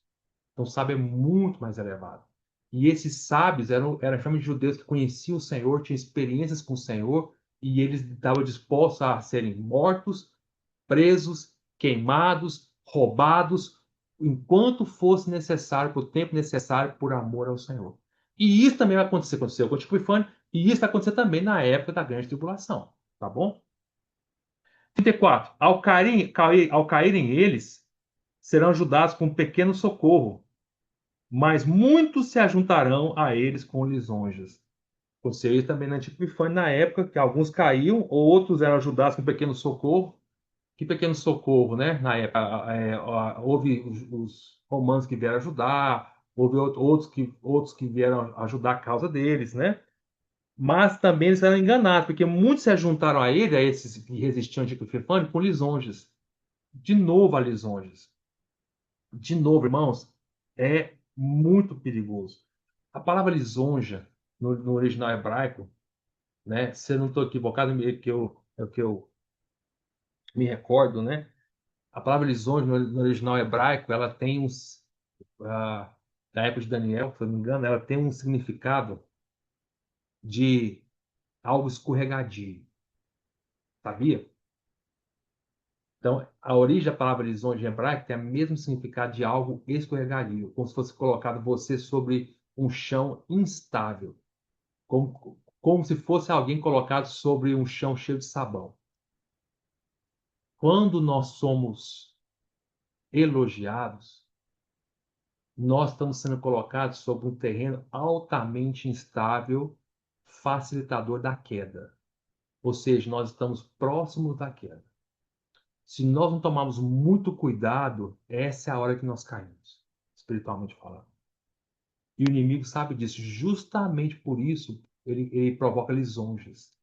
Então, o sábio é muito mais elevado. E esses sábios eram chamados de judeus que conheciam o Senhor, tinham experiências com o Senhor, e eles estavam dispostos a serem mortos, presos, queimados, roubados, enquanto fosse necessário, por tempo necessário, por amor ao Senhor. E isso também vai acontecer, aconteceu com o Epifânio, e isso vai acontecer também na época da grande tribulação. Tá bom? 34. Ao caírem eles, serão ajudados com um pequeno socorro, mas muitos se ajuntarão a eles com lisonjas. Ou seja, também na antiga Epifânio, na época que alguns caíam, outros eram ajudados com um pequeno socorro. Que pequeno socorro, né? Na época, houve os romanos que vieram ajudar, houve outros que vieram ajudar a causa deles, né? Mas também eles eram enganados, porque muitos se juntaram a ele, a esses que resistiam ao antigo Epifânio, com lisonjas. De novo, a lisonjas. De novo, irmãos, é muito perigoso. A palavra lisonja, no original hebraico, né? Se eu não estou equivocado, é o que eu me recordo, né? A palavra lisonja, no original hebraico, ela tem da época de Daniel, se eu não me engano, ela tem um significado de algo escorregadio, sabia? Então, a origem da palavra lisonja em hebraico tem o mesmo significado de algo escorregadio, como se fosse colocado você sobre um chão instável, como se fosse alguém colocado sobre um chão cheio de sabão. Quando nós somos elogiados, nós estamos sendo colocados sobre um terreno altamente instável, facilitador da queda. Ou seja, nós estamos próximos da queda. Se nós não tomarmos muito cuidado, essa é a hora que nós caímos, espiritualmente falando. E o inimigo sabe disso. Justamente por isso, ele provoca lisonjas.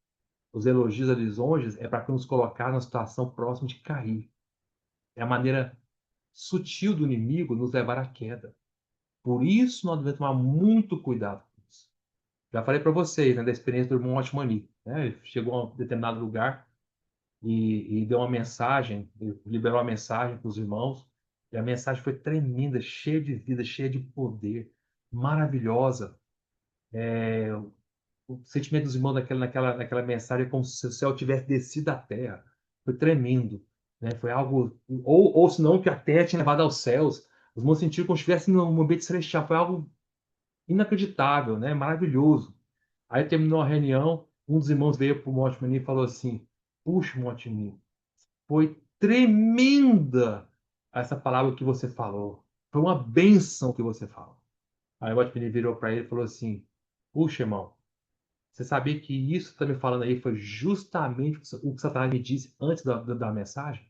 Os elogios a lisonjas é para nos colocar numa situação próxima de cair. É a maneira sutil do inimigo nos levar à queda. Por isso, nós devemos tomar muito cuidado com isso. Já falei para vocês, né, da experiência do irmão Otmani, né? Ele chegou a um determinado lugar e deu uma mensagem, liberou uma mensagem para os irmãos, e a mensagem foi tremenda, cheia de vida, cheia de poder, maravilhosa. O sentimento dos irmãos naquela mensagem é como se o céu tivesse descido à terra. Foi tremendo, né? Foi algo, ou senão que a terra tinha levado aos céus. Os irmãos sentiram como se estivessem num ambiente celestial. Foi algo inacreditável, né? Maravilhoso. Aí terminou a reunião, um dos irmãos veio para o Monte e falou assim: Puxa, Monte, foi tremenda essa palavra que você falou. Foi uma bênção que você falou. Aí o Monte virou para ele e falou assim: Puxa, irmão, você sabia que isso que está me falando aí foi justamente o que Satanás me disse antes da mensagem?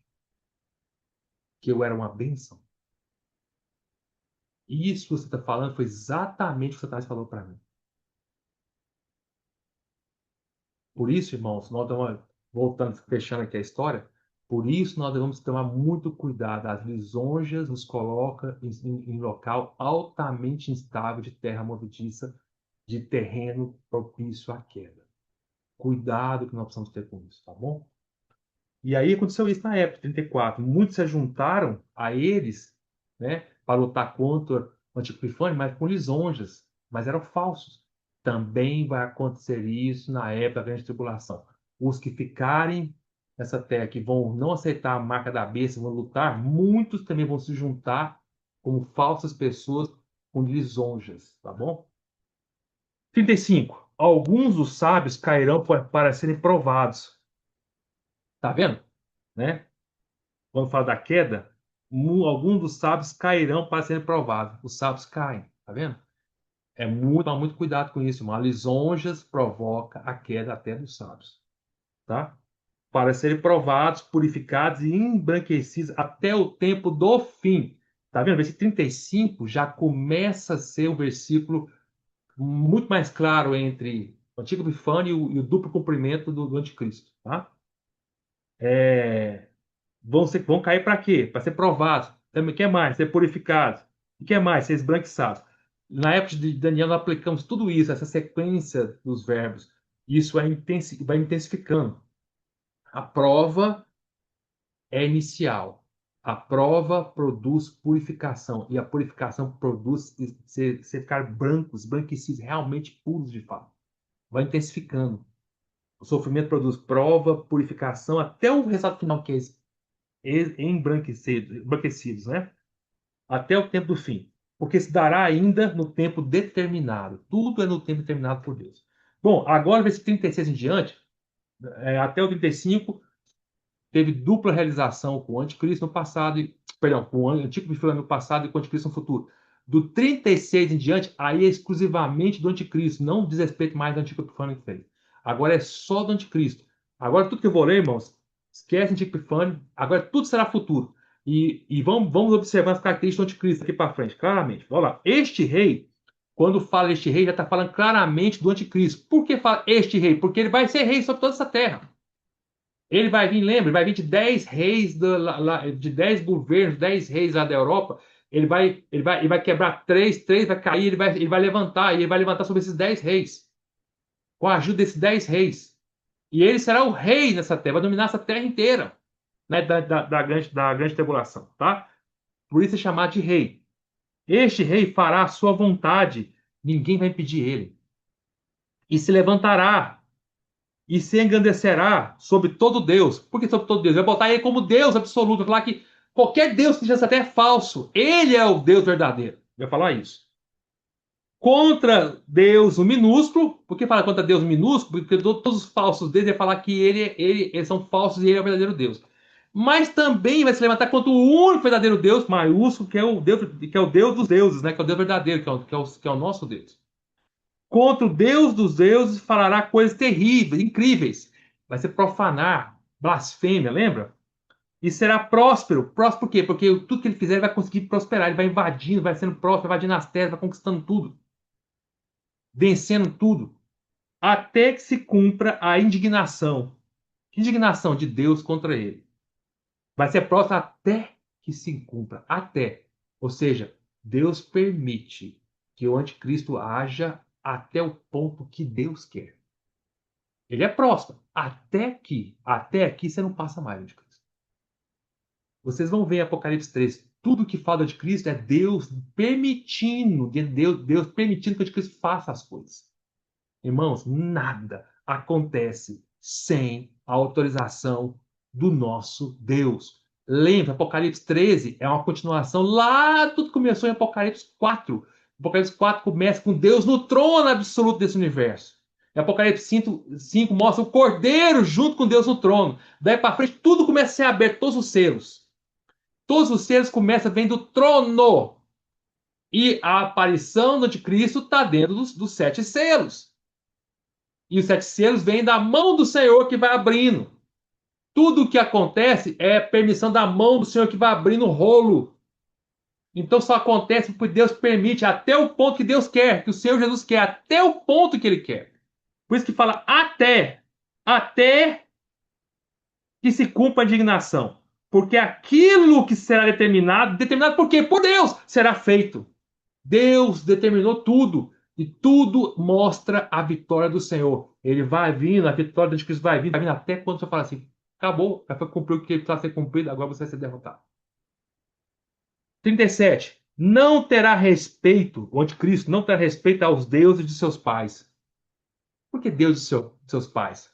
Que eu era uma bênção? E isso que você está falando foi exatamente o que Satanás falou para mim. Por isso, irmãos, voltando, fechando aqui a história, por isso nós devemos tomar muito cuidado. As lisonjas nos colocam em local altamente instável de terra movediça, de terreno propício à queda. Cuidado que nós precisamos ter com isso, tá bom? E aí aconteceu isso na época, 34. Muitos se juntaram a eles, né, para lutar contra o Antigo Epifânio, mas com lisonjas, mas eram falsos. Também vai acontecer isso na época da grande tribulação. Os que ficarem nessa terra, que vão não aceitar a marca da besta, vão lutar, muitos também vão se juntar como falsas pessoas com lisonjas, tá bom? 35. Alguns dos sábios cairão para serem provados. Tá vendo? Né? Quando fala da queda, alguns dos sábios cairão para serem provados. Os sábios caem, tá vendo? Tomar muito cuidado com isso, irmão. A lisonjas provoca a queda até dos sábios, tá? Para serem provados, purificados e embranquecidos até o tempo do fim. Tá vendo? Versículo 35 já começa a ser um versículo muito mais claro entre o antigo Epifânio e o duplo cumprimento do anticristo, tá? Vão cair para quê? Para ser provados. Também quer mais? Ser purificados. O que é mais? Ser esbranquiçado. Na época de Daniel, nós aplicamos tudo isso, essa sequência dos verbos. Isso vai intensificando. A prova é inicial. A prova produz purificação. E a purificação produz você ficar brancos, branquecidos, realmente puros de fato. Vai intensificando. O sofrimento produz prova, purificação, até o resultado final, que é embranquecidos, né? Até o tempo do fim. Porque se dará ainda no tempo determinado. Tudo é no tempo determinado por Deus. Bom, agora, versículo 36 em diante, até o 35, teve dupla realização com o anticristo no passado, perdão, com o antigo Epifânio no passado e com o anticristo no futuro. Do 36 em diante, aí é exclusivamente do anticristo, não diz respeito mais do antigo Epifânio que fez. Agora é só do anticristo. Agora tudo que eu vou ler, irmãos, esquece o antigo Epifânio, agora tudo será futuro. E vamos observar as características do anticristo aqui para frente, claramente. Vamos lá. Este rei, quando fala este rei, já está falando claramente do anticristo. Por que fala este rei? Porque ele vai ser rei sobre toda essa terra. Ele vai vir, lembra? Ele vai vir de 10 reis, de 10 governos, 10 reis lá da Europa. Ele vai quebrar três vai cair, ele vai levantar, e ele vai levantar sobre esses 10 reis, com a ajuda desses 10 reis. E ele será o rei nessa terra, vai dominar essa terra inteira, né, da grande tribulação, tá? Por isso é chamado de rei. Este rei fará a sua vontade, ninguém vai impedir ele. E se levantará e se engrandecerá sobre todo Deus. Por que sobre todo Deus? Vai botar ele como Deus absoluto. Vai falar que qualquer Deus que existe nessa terra é falso. Ele é o Deus verdadeiro. Vai falar isso. Contra Deus, o minúsculo. Por que fala contra Deus, o minúsculo? Porque todos os falsos deuses vai falar que eles são falsos e ele é o verdadeiro Deus. Mas também vai se levantar contra o único verdadeiro Deus, maiúsculo, que é o Deus dos deuses, né? Que é o Deus verdadeiro, que é o nosso Deus. Contra o Deus dos deuses falará coisas terríveis, incríveis. Vai ser profanar, blasfêmia, lembra? E será próspero. Próspero por quê? Porque tudo que ele fizer ele vai conseguir prosperar. Ele vai invadindo, vai sendo próspero, vai invadindo as terras, vai conquistando tudo, vencendo tudo, até que se cumpra a indignação. Que indignação de Deus contra ele. Vai ser próspero até que se cumpra. Até. Ou seja, Deus permite que o anticristo haja até o ponto que Deus quer. Ele é próximo. Até aqui você não passa mais de Cristo. Vocês vão ver em Apocalipse 3. Tudo que fala de Cristo é Deus permitindo, Deus permitindo que o Cristo faça as coisas. Irmãos, nada acontece sem a autorização do nosso Deus. Lembra, Apocalipse 13 é uma continuação lá, tudo começou em Apocalipse 4. Apocalipse 4 começa com Deus no trono absoluto desse universo. E Apocalipse 5 mostra o Cordeiro junto com Deus no trono. Daí para frente, tudo começa a ser aberto, todos os selos. Todos os selos começam a vir do trono. E a aparição do anticristo está dentro dos 7 selos. E os 7 selos vêm da mão do Senhor que vai abrindo. Tudo o que acontece é permissão da mão do Senhor que vai abrindo o rolo. Então só acontece porque Deus permite até o ponto que Deus quer, que o Senhor Jesus quer, até o ponto que Ele quer. Por isso que fala até que se cumpra a indignação. Porque aquilo que será determinado por quê? Por Deus, será feito. Deus determinou tudo. E tudo mostra a vitória do Senhor. Ele vai vindo, a vitória de Cristo vai vindo até quando você fala assim: acabou, já foi cumprir o que precisava ser cumprido, agora você vai ser derrotado. 37. Não terá respeito, o anticristo não terá respeito aos deuses de seus pais. Por que Deus de seus pais?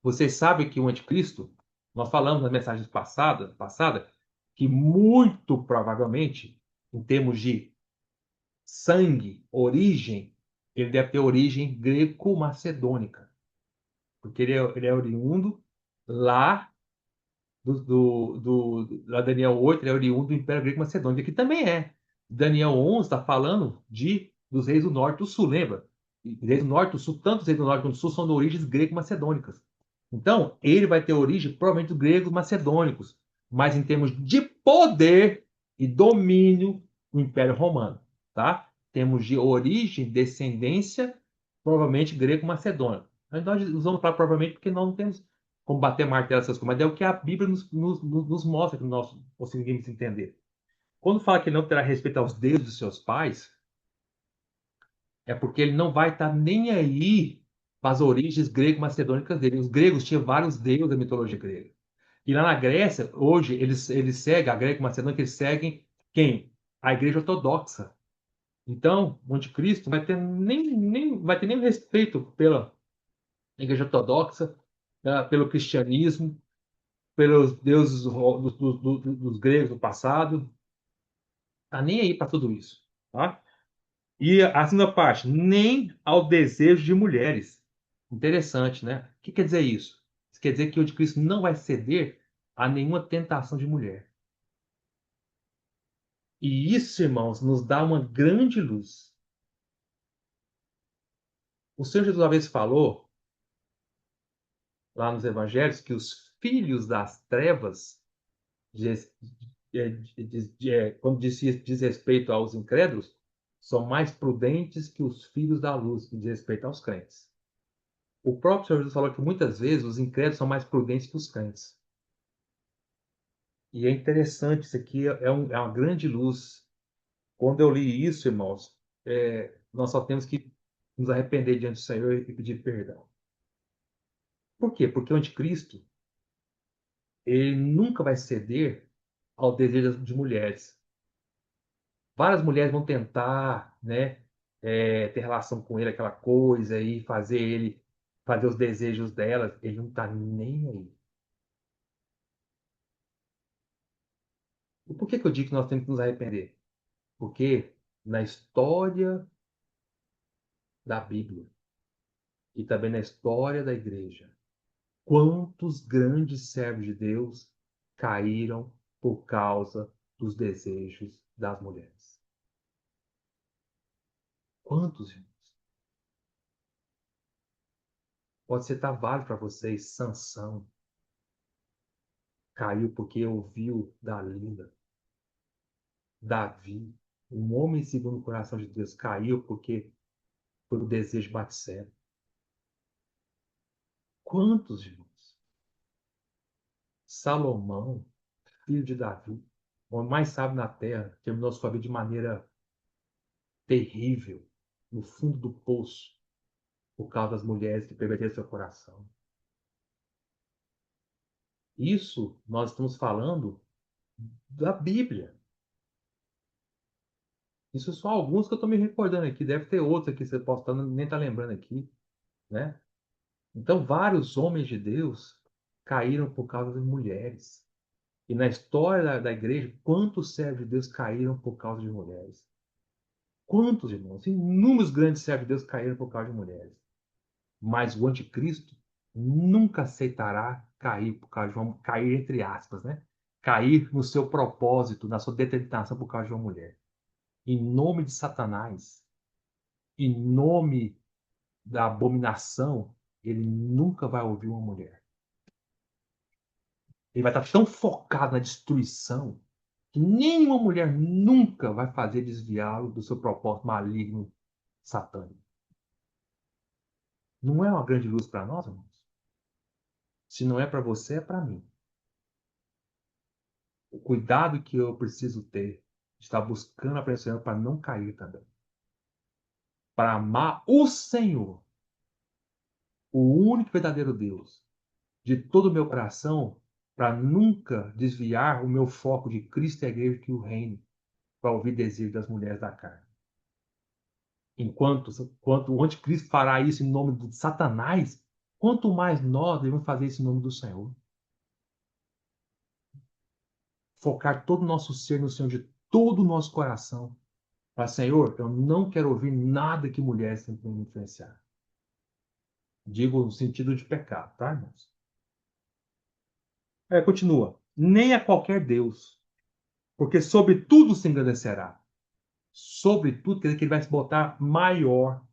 Vocês sabem que o anticristo, nós falamos nas mensagens passada, que muito provavelmente, em termos de sangue, origem, ele deve ter origem greco-macedônica. Porque ele é oriundo lá lá Daniel 8, ele é oriundo do Império Greco-Macedônico. Aqui também é. Daniel 11 está falando dos reis do norte e do sul, lembra? E reis do norte e do sul, tanto os reis do norte quanto do sul são de origens greco-macedônicas. Então, ele vai ter origem provavelmente dos gregos macedônicos, mas em termos de poder e domínio do Império Romano, tá? Temos de origem, descendência, provavelmente grego-macedônico. Nós usamos para provavelmente porque nós não temos como bater martelo essas coisas, mas é o que a Bíblia nos mostra que nós conseguimos entender. Quando fala que ele não terá respeito aos deuses dos seus pais, é porque ele não vai estar nem aí para as origens grego-macedônicas dele. Os gregos tinham vários deuses da mitologia grega. E lá na Grécia, hoje, eles seguem, a greco-macedônica, eles seguem quem? A igreja ortodoxa. Então, o anticristo vai ter nem vai ter nem respeito pela igreja ortodoxa, pelo cristianismo, pelos deuses dos gregos do passado. Tá nem aí para tudo isso. Tá? E a segunda parte, nem ao desejo de mulheres. Interessante, né? O que quer dizer isso? Isso quer dizer que o anticristo não vai ceder a nenhuma tentação de mulher. E isso, irmãos, nos dá uma grande luz. O Senhor Jesus uma vez falou, lá nos evangelhos, que os filhos das trevas, diz- quando diz respeito aos incrédulos, são mais prudentes que os filhos da luz, que diz respeito aos crentes. O próprio Senhor Jesus falou que muitas vezes os incrédulos são mais prudentes que os crentes. E é interessante, isso aqui é uma grande luz. Quando eu li isso, irmãos, nós só temos que nos arrepender diante do Senhor e pedir perdão. Por quê? Porque o anticristo, ele nunca vai ceder ao desejo de mulheres. Várias mulheres vão tentar, né, ter relação com ele, aquela coisa, e fazer ele fazer os desejos delas. Ele não está nem aí. E por que que eu digo que nós temos que nos arrepender? Porque na história da Bíblia e também na história da igreja, quantos grandes servos de Deus caíram por causa dos desejos das mulheres? Quantos, irmãos? Pode ser válido para vocês. Sansão caiu porque ouviu Dalila. Davi, um homem segundo o coração de Deus, caiu porque foi o desejo de Batseba. Quantos, irmãos? Salomão, filho de Davi, o homem mais sábio na terra, terminou sua vida de maneira terrível, no fundo do poço, por causa das mulheres que perverteram seu coração. Isso nós estamos falando da Bíblia. Isso são alguns que eu estou me recordando aqui. Deve ter outros aqui que você pode estar, nem estar lembrando aqui, né? Então, vários homens de Deus caíram por causa das mulheres. E na história da igreja, quantos servos de Deus caíram por causa de mulheres? Quantos, irmãos? Inúmeros grandes servos de Deus caíram por causa de mulheres. Mas o anticristo nunca aceitará cair por causa de cair entre aspas, né? Cair no seu propósito, na sua determinação por causa de uma mulher. Em nome de Satanás, em nome da abominação, ele nunca vai ouvir uma mulher. Ele vai estar tão focado na destruição que nenhuma mulher nunca vai fazer desviá-lo do seu propósito maligno satânico. Não é uma grande luz para nós, irmãos? Se não é para você, é para mim. O cuidado que eu preciso ter de estar buscando a presença para não cair também. Para amar o Senhor, o único verdadeiro Deus, de todo o meu coração, para nunca desviar o meu foco de Cristo e a igreja que o reino, para ouvir desejo das mulheres da carne. Enquanto o anticristo fará isso em nome de Satanás, quanto mais nós devemos fazer isso em nome do Senhor. Focar todo o nosso ser no Senhor de todo o nosso coração. Para Senhor, eu não quero ouvir nada que mulheres tentam me influenciar. Digo no sentido de pecado, tá, irmãos? Continua. Nem a qualquer Deus, porque sobre tudo se engrandecerá. Sobre tudo, quer dizer que ele vai se botar maior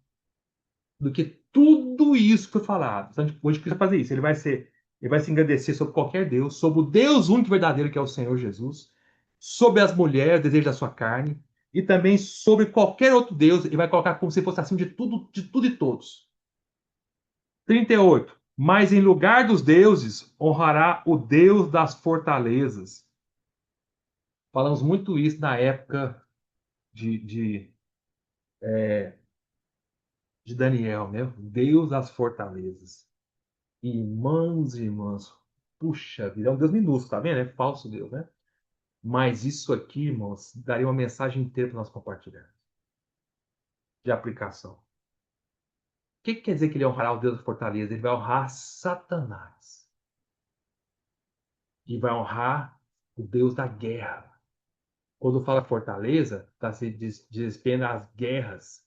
do que tudo isso que foi falado. Então, hoje precisa fazer isso. Ele vai se engrandecer sobre qualquer Deus, sobre o Deus único e verdadeiro que é o Senhor Jesus, sobre as mulheres, desejos da sua carne, e também sobre qualquer outro Deus. Ele vai colocar como se fosse acima de tudo e todos. 38. Mas em lugar dos deuses, honrará o Deus das fortalezas. Falamos muito isso na época de, de, de Daniel, né? Deus das fortalezas. Irmãos e irmãs, puxa vida, é um Deus minúsculo, tá vendo? É falso Deus, né? Mas isso aqui, irmãos, daria uma mensagem inteira para nós compartilhar, de aplicação. O que quer dizer que ele honrará o Deus da fortaleza? Ele vai honrar Satanás. E vai honrar o Deus da guerra. Quando fala fortaleza, está se despendo as guerras,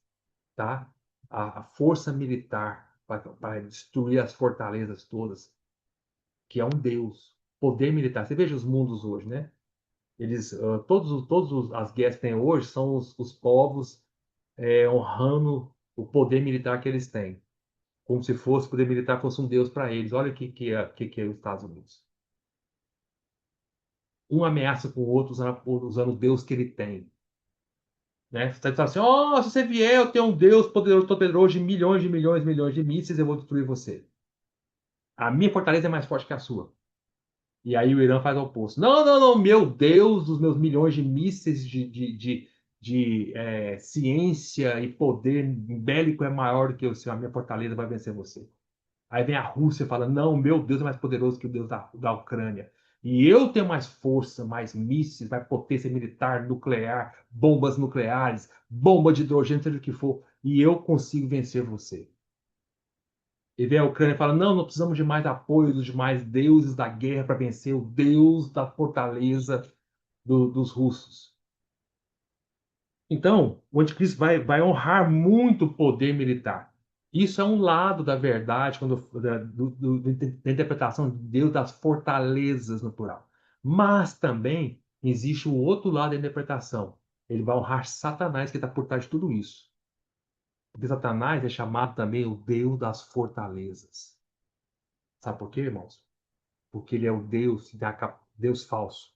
tá? A força militar para destruir as fortalezas todas, que é um Deus. Poder militar. Você veja os mundos hoje, né? Eles, todos as guerras que tem hoje são os povos honrando o poder militar que eles têm, como se fosse o poder militar fosse um deus para eles. Olha o que é os Estados Unidos. Um ameaça com o outro usando o deus que ele tem. Né? Você está assim, oh, se você vier, eu tenho um deus poderoso de milhões, de milhões, milhões de mísseis, eu vou destruir você. A minha fortaleza é mais forte que a sua. E aí o Irã faz o oposto. Não, não, não, meu Deus, dos meus milhões de mísseis de ciência e poder bélico é maior do que o seu. A minha fortaleza vai vencer você. Aí vem a Rússia e fala: não, meu Deus é mais poderoso que o Deus da Ucrânia. E eu tenho mais força, mais mísseis, mais potência militar, nuclear, bombas nucleares, bomba de hidrogênio, seja o que for. E eu consigo vencer você. E vem a Ucrânia e fala: não, não precisamos de mais apoio dos demais deuses da guerra para vencer o Deus da fortaleza dos russos. Então, o anticristo vai honrar muito o poder militar. Isso é um lado da verdade, da interpretação de Deus das fortalezas no plural. Mas também existe o outro lado da interpretação. Ele vai honrar Satanás, que está por trás de tudo isso. Porque Satanás é chamado também o Deus das fortalezas. Sabe por quê, irmãos? Porque ele é o Deus, Deus falso,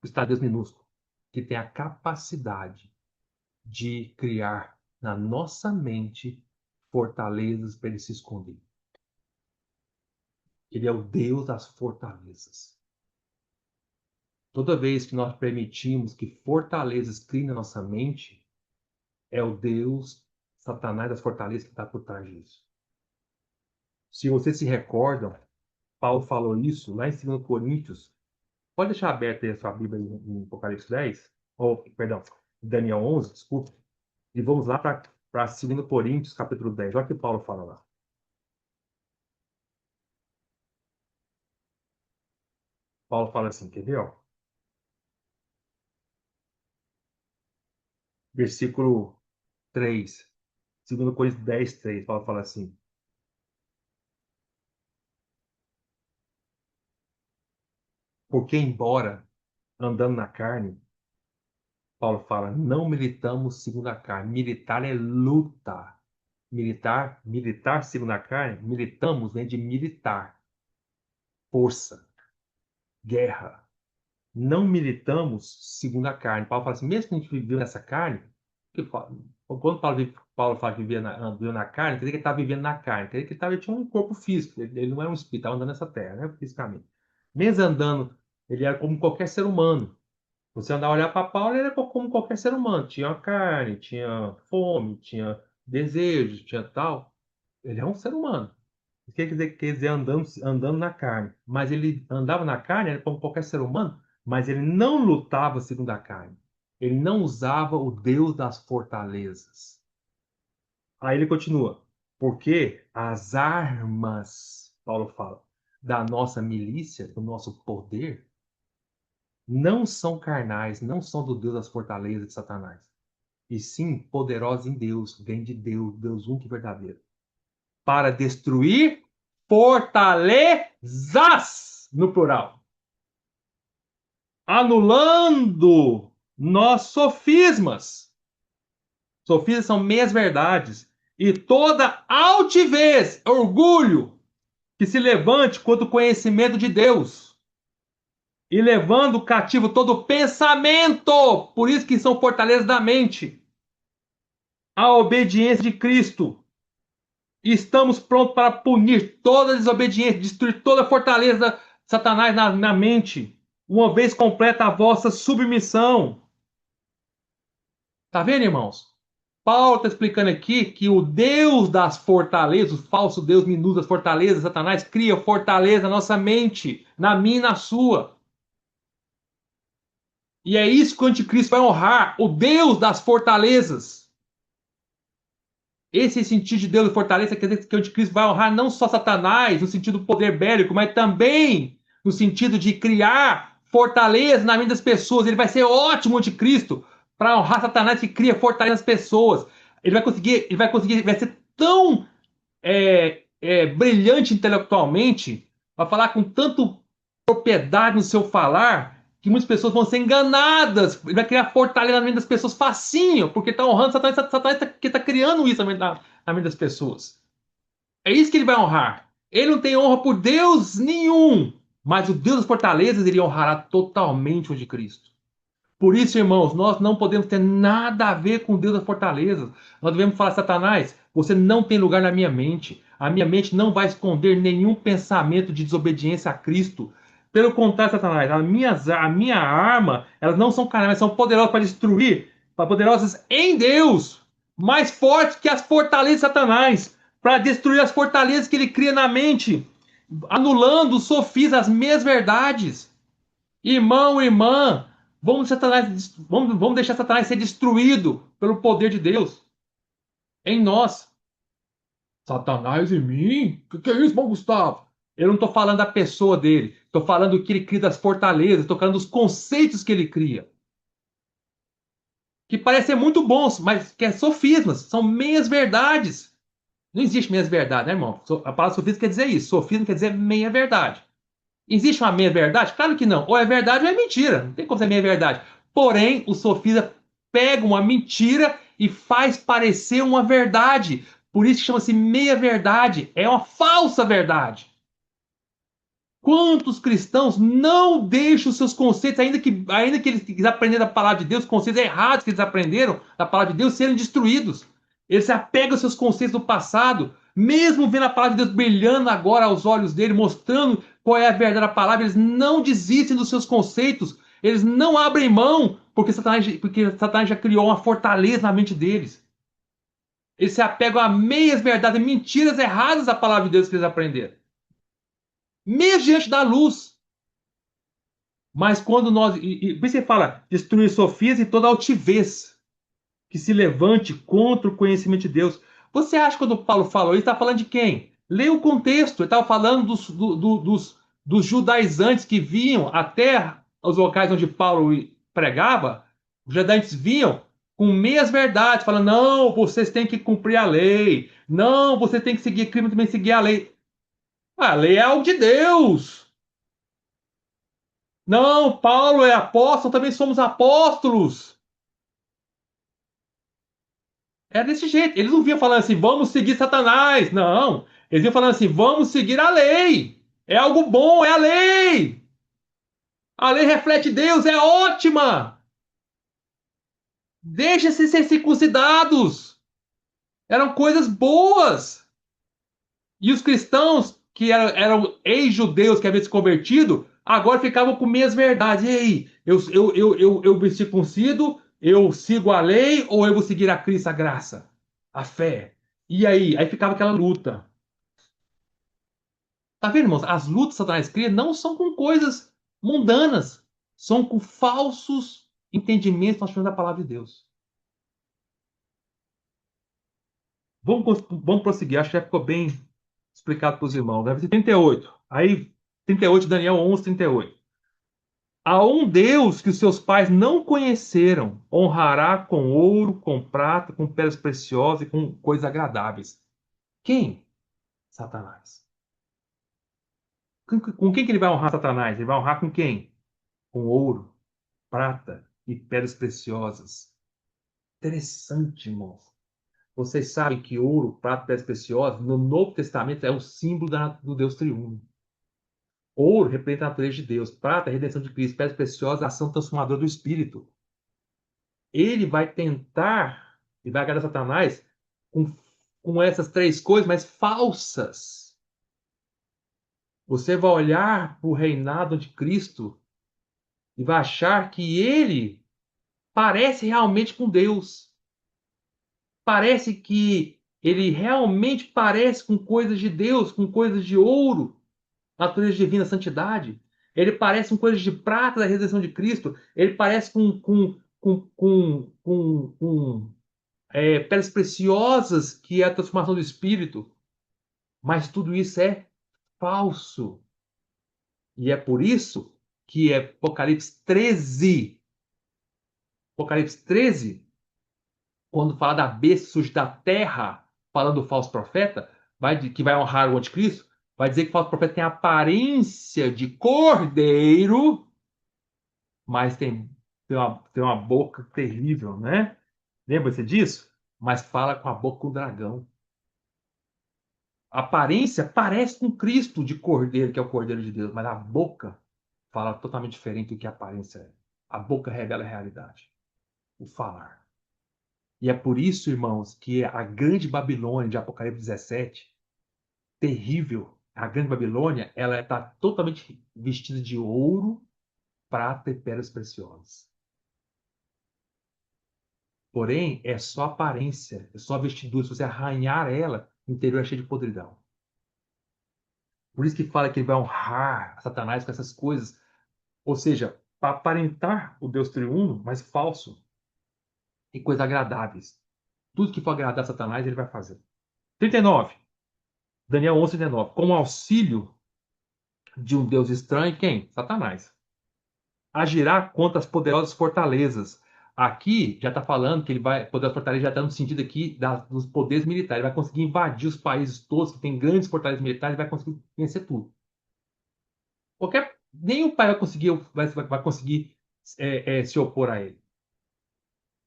está Deus minúsculo, que tem a capacidade de criar na nossa mente fortalezas para ele se esconder. Ele é o Deus das fortalezas. Toda vez que nós permitimos que fortalezas criem na nossa mente, é o Deus, Satanás das fortalezas que está por trás disso. Se vocês se recordam, Paulo falou isso lá em 2 Coríntios. Pode deixar aberta aí a sua Bíblia em Apocalipse 10, ou, perdão, Daniel 11, desculpa. E vamos lá para 2 Coríntios, capítulo 10. Olha o que Paulo fala lá. Paulo fala assim, quer ver? Ó? Versículo 3. 2 Coríntios 10, 3. Paulo fala assim, porque embora andando na carne, Paulo fala, não militamos segundo a carne. Militar é luta. Militar segundo a carne, militamos vem de militar, força, guerra. Não militamos segundo a carne. Paulo fala assim, mesmo que a gente viveu nessa carne, quando Paulo fala que viveu na carne, quer dizer que ele estava vivendo na carne, quer dizer que ele tinha um corpo físico, ele não era um espírito, estava andando nessa terra, né, fisicamente. Mesmo andando, ele era como qualquer ser humano. Você andar a olhar para Paulo, ele era como qualquer ser humano. Tinha carne, tinha fome, tinha desejos, tinha tal. Ele é um ser humano. O que quer dizer andando na carne? Mas ele andava na carne, era como qualquer ser humano, mas ele não lutava segundo a carne. Ele não usava o Deus das fortalezas. Aí ele continua. Porque as armas, Paulo fala, da nossa milícia, do nosso poder, não são carnais, não são do Deus das fortalezas de Satanás. E sim poderosas em Deus, vem de Deus, Deus único e verdadeiro para destruir fortalezas, no plural, anulando nós sofismas. Sofismas são meias verdades e toda altivez, orgulho que se levante contra o conhecimento de Deus e levando cativo todo pensamento, por isso que são fortalezas da mente, a obediência de Cristo. Estamos prontos para punir toda desobediência, destruir toda a fortaleza de Satanás na mente. uma vez completa a vossa submissão. Tá vendo, irmãos? Paulo está explicando aqui que o Deus das fortalezas, o falso Deus minuto das fortalezas, Satanás, cria fortaleza na nossa mente, na minha e na sua. E é isso que o anticristo vai honrar, o Deus das fortalezas. Esse sentido de Deus de fortaleza quer dizer que o anticristo vai honrar não só Satanás, no sentido do poder bélico, mas também no sentido de criar fortaleza na mente das pessoas. Ele vai ser ótimo anticristo para honrar Satanás que cria fortaleza nas pessoas. Vai ser tão brilhante intelectualmente, vai falar com tanto propriedade no seu falar, que muitas pessoas vão ser enganadas. Ele vai criar fortaleza na mente das pessoas facinho, porque está honrando Satanás, Satanás que está criando isso na mente das pessoas. É isso que ele vai honrar. Ele não tem honra por Deus nenhum, mas o Deus das fortalezas ele honrará totalmente o de Cristo. Por isso, irmãos, nós não podemos ter nada a ver com Deus das fortalezas. Nós devemos falar, Satanás, você não tem lugar na minha mente. A minha mente não vai esconder nenhum pensamento de desobediência a Cristo. Pelo contrário, Satanás, a minha arma, elas não são carnais, são poderosas para destruir, para poderosas em Deus, mais fortes que as fortalezas de Satanás, para destruir as fortalezas que ele cria na mente, anulando os sofis, as meias verdades. Irmão, irmã, vamos deixar Satanás ser destruído pelo poder de Deus em nós. Satanás em mim? O que é isso, irmão Gustavo? Eu não estou falando da pessoa dele, estou falando do que ele cria das fortalezas, estou falando dos conceitos que ele cria. Que parecem ser muito bons, mas que é sofismas, são meias verdades. Não existe meias verdades, né, irmão? A palavra sofisma quer dizer isso. Sofisma quer dizer meia verdade. Existe uma meia-verdade? Claro que não. Ou é verdade ou é mentira. Não tem como ser meia-verdade. Porém, o sofista pega uma mentira e faz parecer uma verdade. Por isso que chama-se meia-verdade. É uma falsa verdade. Quantos cristãos não deixam os seus conceitos, ainda que eles aprenderam a palavra de Deus, conceitos errados que eles aprenderam da palavra de Deus, serem destruídos. Eles se apegam aos seus conceitos do passado, mesmo vendo a palavra de Deus brilhando agora aos olhos dele, mostrando qual é a verdade da palavra, eles não desistem dos seus conceitos, eles não abrem mão, porque Satanás já criou uma fortaleza na mente deles. Eles se apegam a meias verdades, mentiras erradas da palavra de Deus que eles aprenderam. Mesmo diante da luz. Mas quando nós. Por isso você fala, destruir sofias e toda altivez que se levante contra o conhecimento de Deus. Você acha que quando Paulo falou isso, está falando de quem? Lê o contexto. Ele estava falando dos judaizantes que vinham até os locais onde Paulo pregava. Os judaizantes vinham com meias verdades, falando: não, vocês têm que cumprir a lei. Não, você tem que seguir crime, também seguir a lei. A lei é algo de Deus. Não, Paulo é apóstolo, também somos apóstolos. É desse jeito. Eles não vinham falando assim, vamos seguir Satanás. Não. Eles vinham falando assim, vamos seguir a lei. É algo bom, é a lei. A lei reflete Deus, é ótima. Deixa-se ser circuncidados. Eram coisas boas. E os cristãos, que eram ex-judeus que haviam se convertido, agora ficavam com meias verdades. E aí, eu me circuncido, eu sigo a lei ou eu vou seguir a Cristo, a graça, a fé? E aí? Aí ficava aquela luta. Tá vendo, irmãos? As lutas que Satanás cria não são com coisas mundanas, são com falsos entendimentos que nós temos da palavra de Deus. Vamos prosseguir, acho que já ficou bem explicado para os irmãos. Deve ser 38. Aí, 38, Daniel 11, 38. A um Deus que os seus pais não conheceram, honrará com ouro, com prata, com pedras preciosas e com coisas agradáveis. Quem? Satanás. Com quem que ele vai honrar Satanás? Ele vai honrar com quem? Com ouro, prata e pedras preciosas. Interessante, irmãos. Vocês sabem que ouro, prata e pedras preciosas, no Novo Testamento, é o símbolo do Deus triuno. Ouro representa a natureza de Deus, prata, a redenção de Cristo, pedras preciosas, a ação transformadora do Espírito. Ele vai tentar e vai agradar Satanás com, com essas três coisas, mas falsas. Você vai olhar para o reinado de Cristo e vai achar que ele parece realmente com Deus. Parece que ele realmente parece com coisas de Deus, com coisas de ouro, natureza divina, santidade. Ele parece com coisas de prata da redenção de Cristo. Ele parece com pedras preciosas, que é a transformação do Espírito. Mas tudo isso é falso. E é por isso que Apocalipse 13, quando fala da besta que surge da terra, falando do falso profeta, que vai honrar o anticristo, vai dizer que o falso profeta tem a aparência de cordeiro, mas tem uma boca terrível, né? Lembra-se disso? Mas fala com a boca do dragão. A aparência parece com Cristo de cordeiro, que é o cordeiro de Deus, mas a boca fala totalmente diferente do que a aparência é. A boca revela a realidade, o falar. E é por isso, irmãos, que a grande Babilônia de Apocalipse 17, terrível, a grande Babilônia, ela está totalmente vestida de ouro, prata e pedras preciosas. Porém, é só aparência, é só vestidura. Se você arranhar ela, o interior é cheio de podridão. Por isso que fala que ele vai honrar Satanás com essas coisas. Ou seja, para aparentar o Deus triuno, mas falso, e coisas agradáveis. Tudo que for agradar a Satanás, ele vai fazer. 39. Daniel 11, 39. Com o auxílio de um Deus estranho, quem? Satanás. Agirá contra as poderosas fortalezas. Aqui já está falando que ele vai. Poderosas fortalezas já está no sentido aqui dos poderes militares. Ele vai conseguir invadir os países todos que têm grandes fortalezas militares e vai conseguir vencer tudo. Nenhum país vai conseguir se opor a ele.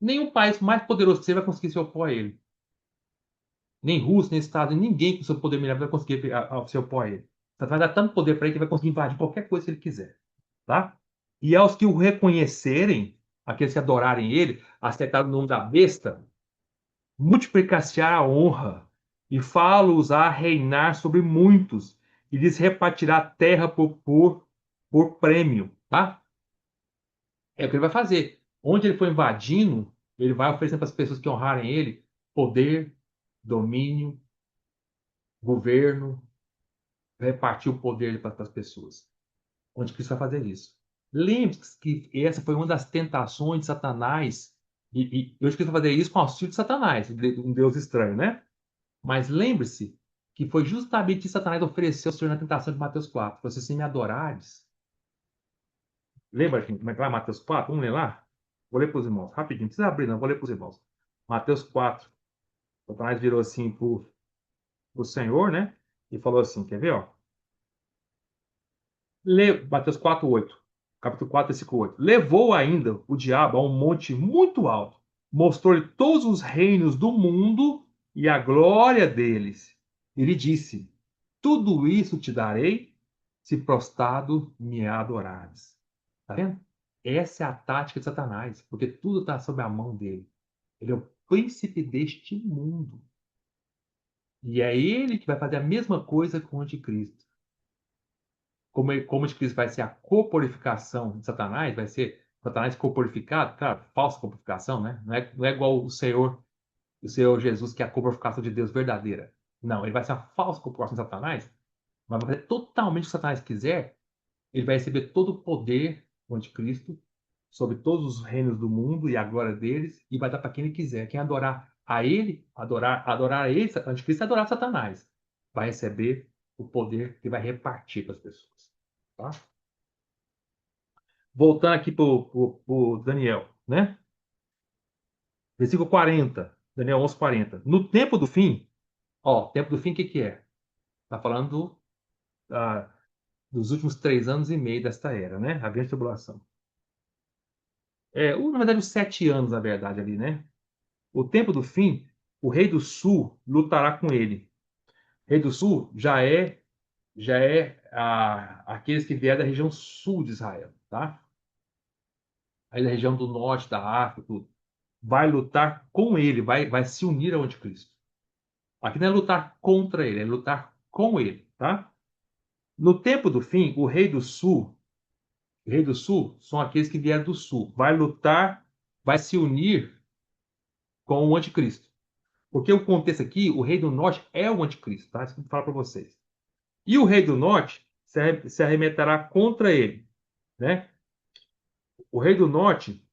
Nenhum país mais poderoso que você vai conseguir se opor a ele. Nem Rússia, nem Estados Unidos, ninguém com seu poder militar vai conseguir se opor a ele. Vai dar tanto poder para ele que ele vai conseguir invadir qualquer coisa que ele quiser. Tá? E aos que o reconhecerem, aqueles que adorarem ele, aceitarem o nome da besta, multiplicar-se-á a honra, e fá-los a reinar sobre muitos, e lhes repartirá a terra por prêmio. Tá? É o que ele vai fazer. Onde ele for invadindo, ele vai oferecendo para as pessoas que honrarem ele poder, domínio, governo, repartir o poder para as pessoas. Onde Cristo vai fazer isso? Lembre-se que essa foi uma das tentações de Satanás, e hoje Cristo vai fazer isso com o auxílio de Satanás, um Deus estranho, né? Mas lembre-se que foi justamente que Satanás ofereceu ao Senhor na tentação de Mateus 4. Você se me adorares. Lembra, gente, como é que vai Mateus 4? Vamos ler lá? Vou ler para os irmãos, rapidinho. Não precisa abrir, não. Vou ler para os irmãos. Mateus 4. Satanás virou assim para o Senhor, né? E falou assim, quer ver, ó? Mateus 4:8. Capítulo 4, versículo 8. Levou ainda o diabo a um monte muito alto, mostrou-lhe todos os reinos do mundo e a glória deles. E lhe disse: Tudo isso te darei, se prostrado me adorares. Tá vendo? Essa é a tática de Satanás, porque tudo está sob a mão dele. Ele é o príncipe deste mundo. E é ele que vai fazer a mesma coisa com o anticristo. Como o anticristo vai ser a corporificação de Satanás, vai ser Satanás corporificado, claro, falsa corporificação, né? Não é igual o Senhor Jesus, que é a corporificação de Deus verdadeira. Não, ele vai ser a falsa corporificação de Satanás, mas vai fazer totalmente o que Satanás quiser. Ele vai receber todo o poder do anticristo sobre todos os reinos do mundo e a glória deles, e vai dar para quem ele quiser. Quem adorar a ele, adorar a ele, o anticristo é adorar Satanás. Vai receber o poder que vai repartir para as pessoas. Tá? Voltando aqui para o Daniel, né? Versículo 40, Daniel 11, 40. No tempo do fim, ó, tempo do fim, o que que é? Está falando dos últimos 3 anos e meio desta era, né? A grande tribulação. Na verdade, os 7 anos, na verdade, ali, né? O tempo do fim, o rei do sul lutará com ele. O rei do sul já é aqueles que vieram da região sul de Israel, tá? Aí da região do norte da África, tudo. Vai lutar com ele, vai se unir ao anticristo. Aqui não é lutar contra ele, é lutar com ele, tá? No tempo do fim, o rei do sul o rei do sul são aqueles que vieram do sul. Vai lutar, vai se unir com o anticristo. Porque o contexto aqui, o rei do norte é o anticristo, tá? Isso que eu vou falar para vocês. E o rei do norte se arremeterá contra ele, né? O rei do norte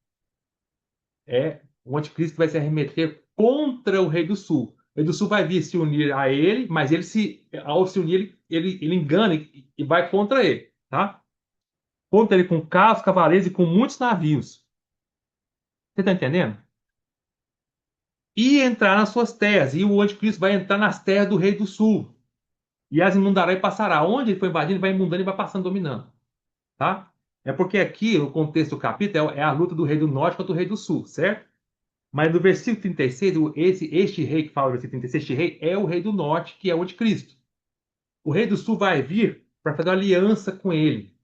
é o anticristo que vai se arremeter contra o rei do sul. O rei do sul vai vir se unir a ele, mas ao se unir, ele engana e vai contra ele, tá? Contra ele com carros, cavaleiros e com muitos navios. Você está entendendo? E entrar nas suas terras. E o anticristo vai entrar nas terras do rei do sul. E as inundará e passará. Onde ele foi invadindo, ele vai inundando e vai passando, dominando. Tá? É porque aqui, no contexto do capítulo, é a luta do rei do norte contra o rei do sul, certo? Mas no versículo 36, este rei que fala no versículo 36, este rei é o rei do norte, que é o anticristo. O rei do sul vai vir para fazer uma aliança com ele,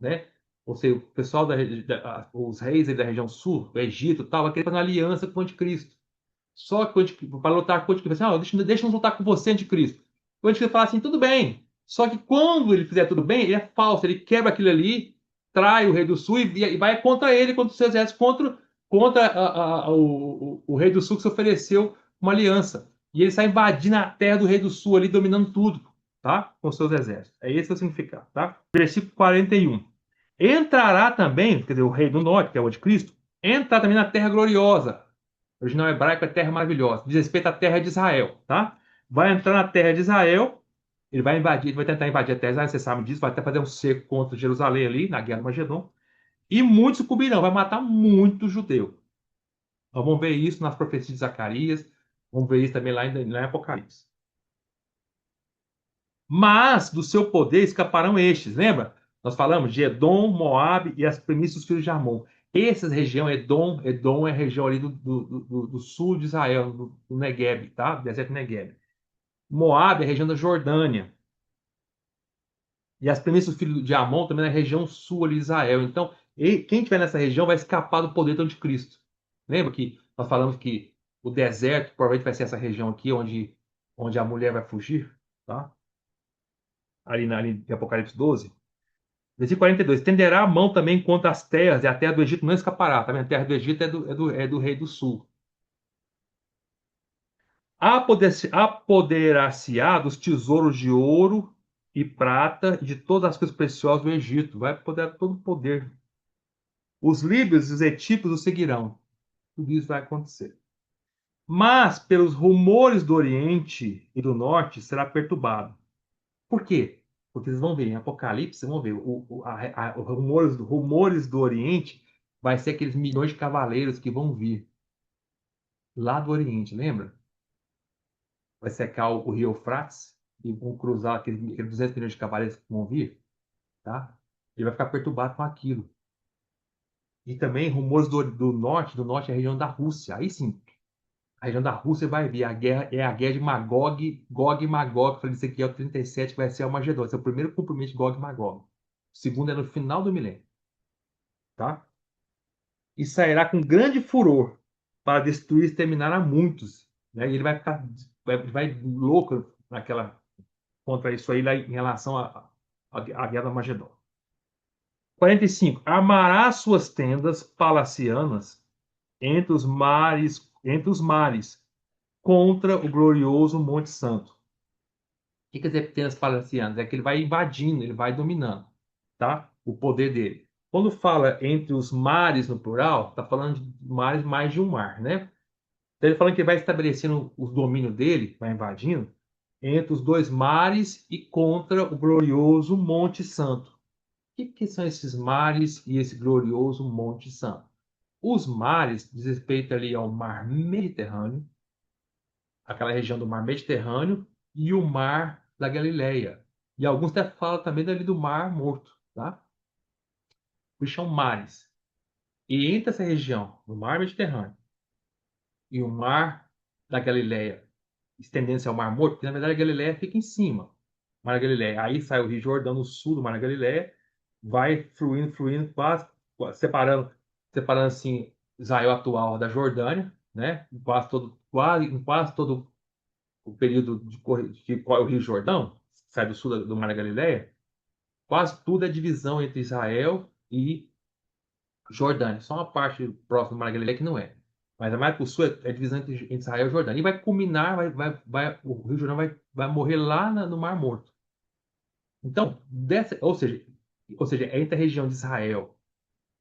né? Ou seja, o pessoal os reis da região sul, do Egito, tal, vai querer fazer uma aliança com o anticristo. Só que para lutar com o anticristo, assim, deixa eu lutar com você, anticristo. O anticristo fala assim, tudo bem. Só que quando ele fizer tudo bem, ele é falso, ele quebra aquilo ali, trai o rei do sul e vai contra ele, contra os seus exércitos, contra o rei do sul que se ofereceu uma aliança. E ele sai invadindo a terra do rei do sul ali, dominando tudo, tá? Com seus exércitos. É esse o significado, tá? Versículo 41. Entrará também, quer dizer, o rei do norte, que é o anticristo, entrará também na terra gloriosa. O original hebraico é terra maravilhosa. Diz respeito à terra de Israel, tá? Vai entrar na terra de Israel, ele vai invadir, ele vai tentar invadir a terra de Israel, você sabe disso, vai até fazer um cerco contra Jerusalém ali, na Guerra do Magedon. E muitos sucumbirão, vai matar muito judeu. Nós vamos ver isso nas profecias de Zacarias, vamos ver isso também lá em Apocalipse. Mas do seu poder escaparão estes, lembra? Nós falamos de Edom, Moabe e as primícias dos filhos de Amon. Essa região, Edom é a região ali do sul de Israel, do Negueb, tá? Do deserto Negueb. Moabe é a região da Jordânia. E as primícias dos filhos de Amon também é a região sul ali de Israel. Então, quem estiver nessa região vai escapar do poder do anticristo. Lembra que nós falamos que o deserto provavelmente vai ser essa região aqui onde a mulher vai fugir, tá? Ali em Apocalipse 12. Versículo 42. Estenderá a mão também contra as terras, e a terra do Egito não escapará. Tá vendo? A terra do Egito é do rei do sul. Apoderar-se-á dos tesouros de ouro e prata e de todas as coisas preciosas do Egito. Vai poder todo o poder. Os líbios e os etíopes o seguirão. Tudo isso vai acontecer. Mas, pelos rumores do Oriente e do Norte, será perturbado. Por quê? Porque vocês vão ver em Apocalipse, vocês vão ver os rumores do Oriente vai ser aqueles milhões de cavaleiros que vão vir lá do Oriente, lembra? Vai secar o rio Eufrates e vão cruzar aqueles 200 milhões de cavaleiros que vão vir, tá? Ele vai ficar perturbado com aquilo. E também rumores do norte é a região da Rússia. Aí sim, a região da Rússia vai vir. A guerra é a guerra de Gog e Magog. Falei isso aqui é o 37, que vai ser o Magedon. Esse é o primeiro cumprimento de Gog e Magog. O segundo é no final do milênio, tá? E sairá com grande furor para destruir e exterminar a muitos. Né? E ele vai ficar vai louco contra isso aí lá em relação à guerra do Magedon. 45. Armará suas tendas palacianas entre os mares contra o glorioso Monte Santo. O que quer dizer tendas palacianas? É que ele vai invadindo, ele vai dominando, tá? O poder dele. Quando fala entre os mares no plural, está falando de mares mais de um mar, né? Então ele falando que ele vai estabelecendo o domínio dele, vai invadindo, entre os dois mares e contra o glorioso Monte Santo. O que são esses mares e esse glorioso Monte Santo? Os mares diz respeito ali ao mar Mediterrâneo, aquela região do mar Mediterrâneo e o mar da Galileia. E alguns até falam também dali do mar Morto, tá? Os são mares. E entre essa região, do mar Mediterrâneo e o mar da Galileia, estendendo-se ao Mar Morto, porque na verdade a Galileia fica em cima. O Mar da Galileia. Aí sai o Rio Jordão no sul do Mar da Galileia, vai fluindo, fluindo, quase separando assim Israel atual da Jordânia, né? Em quase todo o período que corre o Rio Jordão, sai do sul do Mar da Galileia, quase tudo é divisão entre Israel e Jordânia. Só uma parte próxima do Mar da Galileia que não é. Mas a mais para o sul é a divisão entre Israel e Jordânia. E vai culminar, o Rio Jordão vai morrer lá no Mar Morto. Então, ou seja, é entre a região de Israel,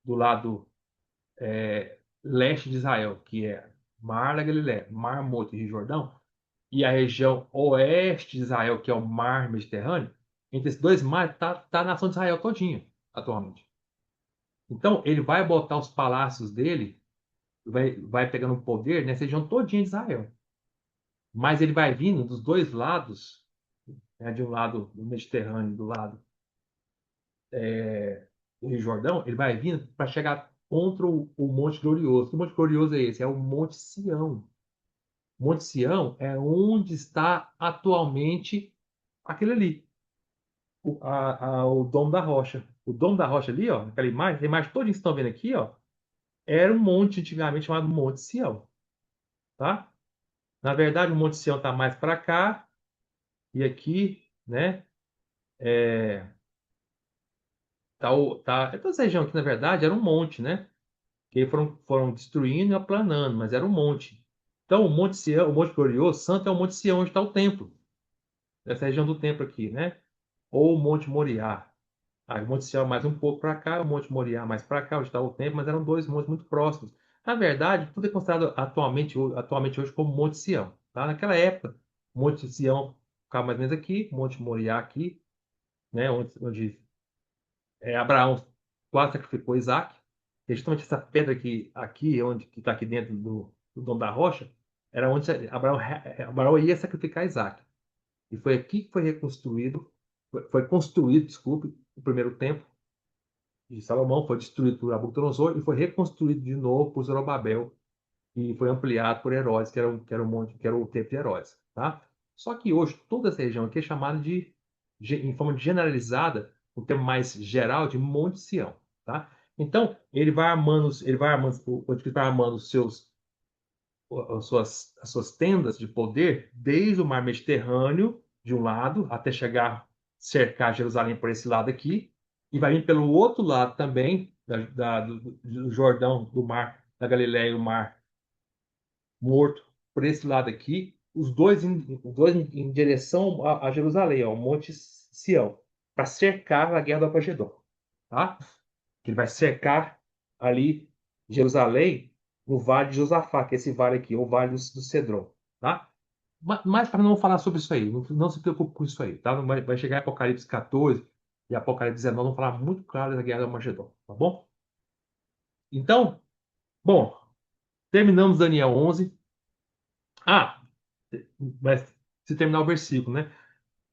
do lado leste de Israel, que é Mar da Galileia, Mar Morto e Rio Jordão, e a região oeste de Israel, que é o Mar Mediterrâneo, entre esses dois mares tá a nação de Israel todinha, atualmente. Então, ele vai botar os palácios dele, vai pegando poder nessa região todinha de Israel. Mas ele vai vindo dos dois lados, né, de um lado do Mediterrâneo, do lado do Rio Jordão, ele vai vindo para chegar contra o Monte Glorioso. Que Monte Glorioso é esse? É o Monte Sião. Monte Sião é onde está atualmente aquele ali, o Dom da Rocha. O Dom da Rocha ali, ó, aquela imagem, a imagem toda que vocês estão vendo aqui, ó, era um monte antigamente chamado Monte Sião, tá? Na verdade, o Monte Sião está mais para cá e aqui, né? Toda essa região aqui, na verdade, era um monte, né? Que foram destruindo e aplanando, mas era um monte. Então, o Monte Sião, o Monte Glorioso, Santo é o Monte Sião, onde está o templo. Essa região do templo aqui, né? Ou o Monte Moriá. O Monte Sião mais um pouco para cá, o Monte Moriá mais para cá, onde está o templo, mas eram dois montes muito próximos. Na verdade, tudo é considerado atualmente hoje como Monte Sião. Tá? Naquela época, o Monte Sião ficava mais ou menos aqui, o Monte Moriá aqui, né? Onde Abraão quase sacrificou Isaac. E justamente essa pedra aqui onde que está aqui dentro do Dom da Rocha, era onde Abraão ia sacrificar Isaac. E foi aqui que foi reconstruído, foi construído, desculpe, o primeiro templo de Salomão, foi destruído por Nabucodonosor e foi reconstruído de novo por Zorobabel e foi ampliado por Herodes, que era o templo de Herodes, tá? Só que hoje toda essa região aqui é chamada em forma generalizada, o termo mais geral de Monte Sião, tá? Então o anticristo vai armando as suas tendas de poder desde o mar Mediterrâneo de um lado até chegar cercar Jerusalém por esse lado aqui e vai vir pelo outro lado também do Jordão, do mar da Galileia e o mar Morto por esse lado aqui, os dois em direção a Jerusalém, ó, o Monte Sião, para cercar a guerra do Armagedon, tá? Que ele vai cercar ali Jerusalém no Vale de Josafá, que é esse vale aqui, o Vale do Cedron, tá? Mas para não falar sobre isso aí, não se preocupe com isso aí, tá? Vai chegar em Apocalipse 14 e Apocalipse 19, vão falar muito claro da guerra do Armagedon, tá bom? Então, bom, terminamos Daniel 11. Ah, mas se terminar o versículo, né?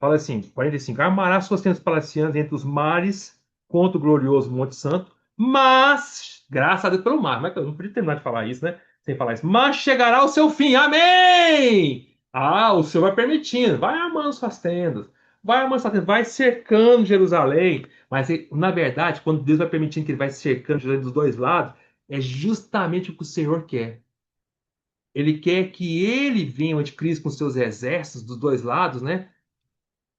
Fala assim, 45. Armará suas tendas palacianas entre os mares contra o glorioso Monte Santo, mas, graças a Deus pelo mar, mas eu não podia terminar de falar isso, né? Sem falar isso. Mas chegará o seu fim. Amém! O Senhor vai permitindo, vai armando suas tendas, vai armando suas tendas, vai cercando Jerusalém. Mas, na verdade, quando Deus vai permitindo que ele vai cercando Jerusalém dos dois lados, é justamente o que o Senhor quer. Ele quer que ele venha, o anticristo, com seus exércitos dos dois lados, né?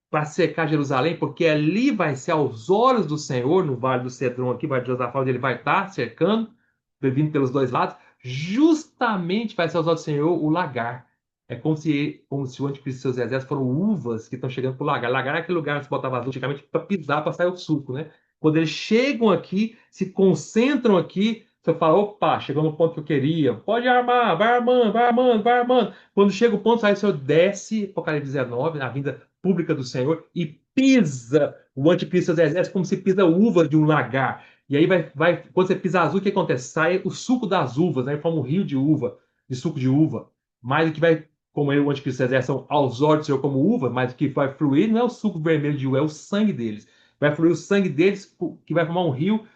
Para cercar Jerusalém, porque ali vai ser aos olhos do Senhor, no Vale do Cedron, aqui, Vale de Josafá, onde ele vai estar cercando, vindo pelos dois lados, justamente vai ser aos olhos do Senhor o lagar. É como se o anticristo e seus exércitos foram uvas que estão chegando para o lagar. Lagar é aquele lugar onde se botava as antigamente para pisar, para sair o suco, né? Quando eles chegam aqui, se concentram aqui, você fala, opa, chegou no ponto que eu queria. Pode armar, vai armando, vai armando, vai armando. Quando chega o ponto, aí o Senhor desce, Apocalipse 19, na vinda pública do Senhor, e pisa o anticristo e seus exércitos como se pisa uvas de um lagar. E aí quando você pisa azul, o que acontece? Sai o suco das uvas, né? Forma um rio de uva, de suco de uva. Mas o que vai, como o anticristo e seus exércitos são aos olhos do Senhor como uva, mas o que vai fluir não é o suco vermelho de uva, é o sangue deles. Vai fluir o sangue deles, que vai formar um rio,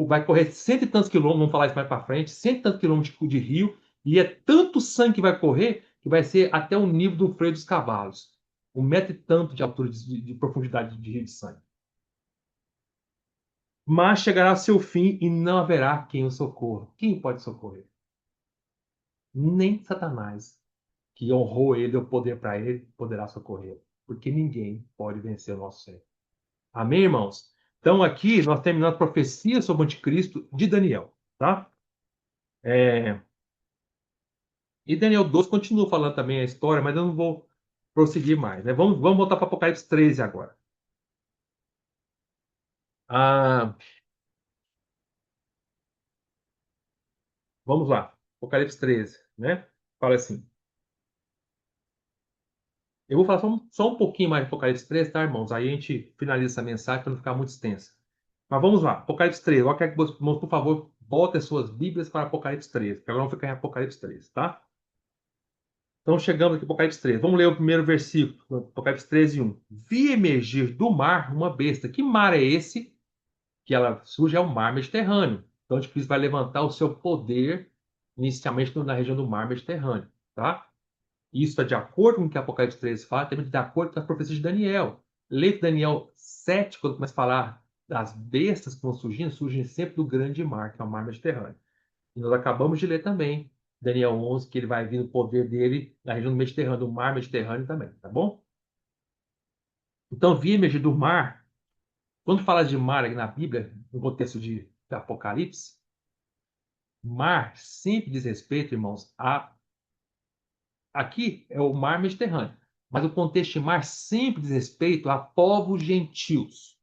vai correr cento e tantos quilômetros, vamos falar isso mais para frente, cento e tantos quilômetros de rio, e é tanto sangue que vai correr que vai ser até o nível do freio dos cavalos. 1 metro e tanto de altura de profundidade de rio de sangue. Mas chegará ao seu fim e não haverá quem o socorra. Quem pode socorrer? Nem Satanás, que honrou ele, deu poder para ele, poderá socorrer. Porque ninguém pode vencer o nosso Senhor. Amém, irmãos? Então, aqui nós terminamos a profecia sobre o anticristo de Daniel, tá? É, E Daniel 12 continua falando também a história, mas eu não vou prosseguir mais, né? Vamos voltar para Apocalipse 13 agora. Ah, vamos lá. Apocalipse 13, né? Fala assim. Eu vou falar só um pouquinho mais de Apocalipse 13, tá, irmãos? Aí a gente finaliza essa mensagem para não ficar muito extensa. Mas vamos lá. Apocalipse 13. Eu quero que vocês, irmãos, por favor, voltem as suas Bíblias para Apocalipse 13, que agora vamos ficar em Apocalipse 13, tá? Então chegamos aqui em Apocalipse 13. Vamos ler o primeiro versículo, Apocalipse 13, 1. Vi emergir do mar uma besta. Que mar é esse? Que ela surge é o mar Mediterrâneo. Então, o anticristo vai levantar o seu poder inicialmente na região do mar Mediterrâneo, tá? Isso é de acordo com o que Apocalipse 13 fala, também de acordo com as profecias de Daniel. Leia Daniel 7, quando começa a falar das bestas que vão surgindo, surgem sempre do grande mar, que é o mar Mediterrâneo. E nós acabamos de ler também Daniel 11, que ele vai vir o poder dele na região do Mediterrâneo, do mar Mediterrâneo também, tá bom? Então, vi emergir do mar. Quando fala de mar aqui na Bíblia, no contexto de Apocalipse, mar sempre diz respeito, irmãos, a. Aqui é o mar Mediterrâneo, mas o contexto de mar sempre diz respeito a povos gentios.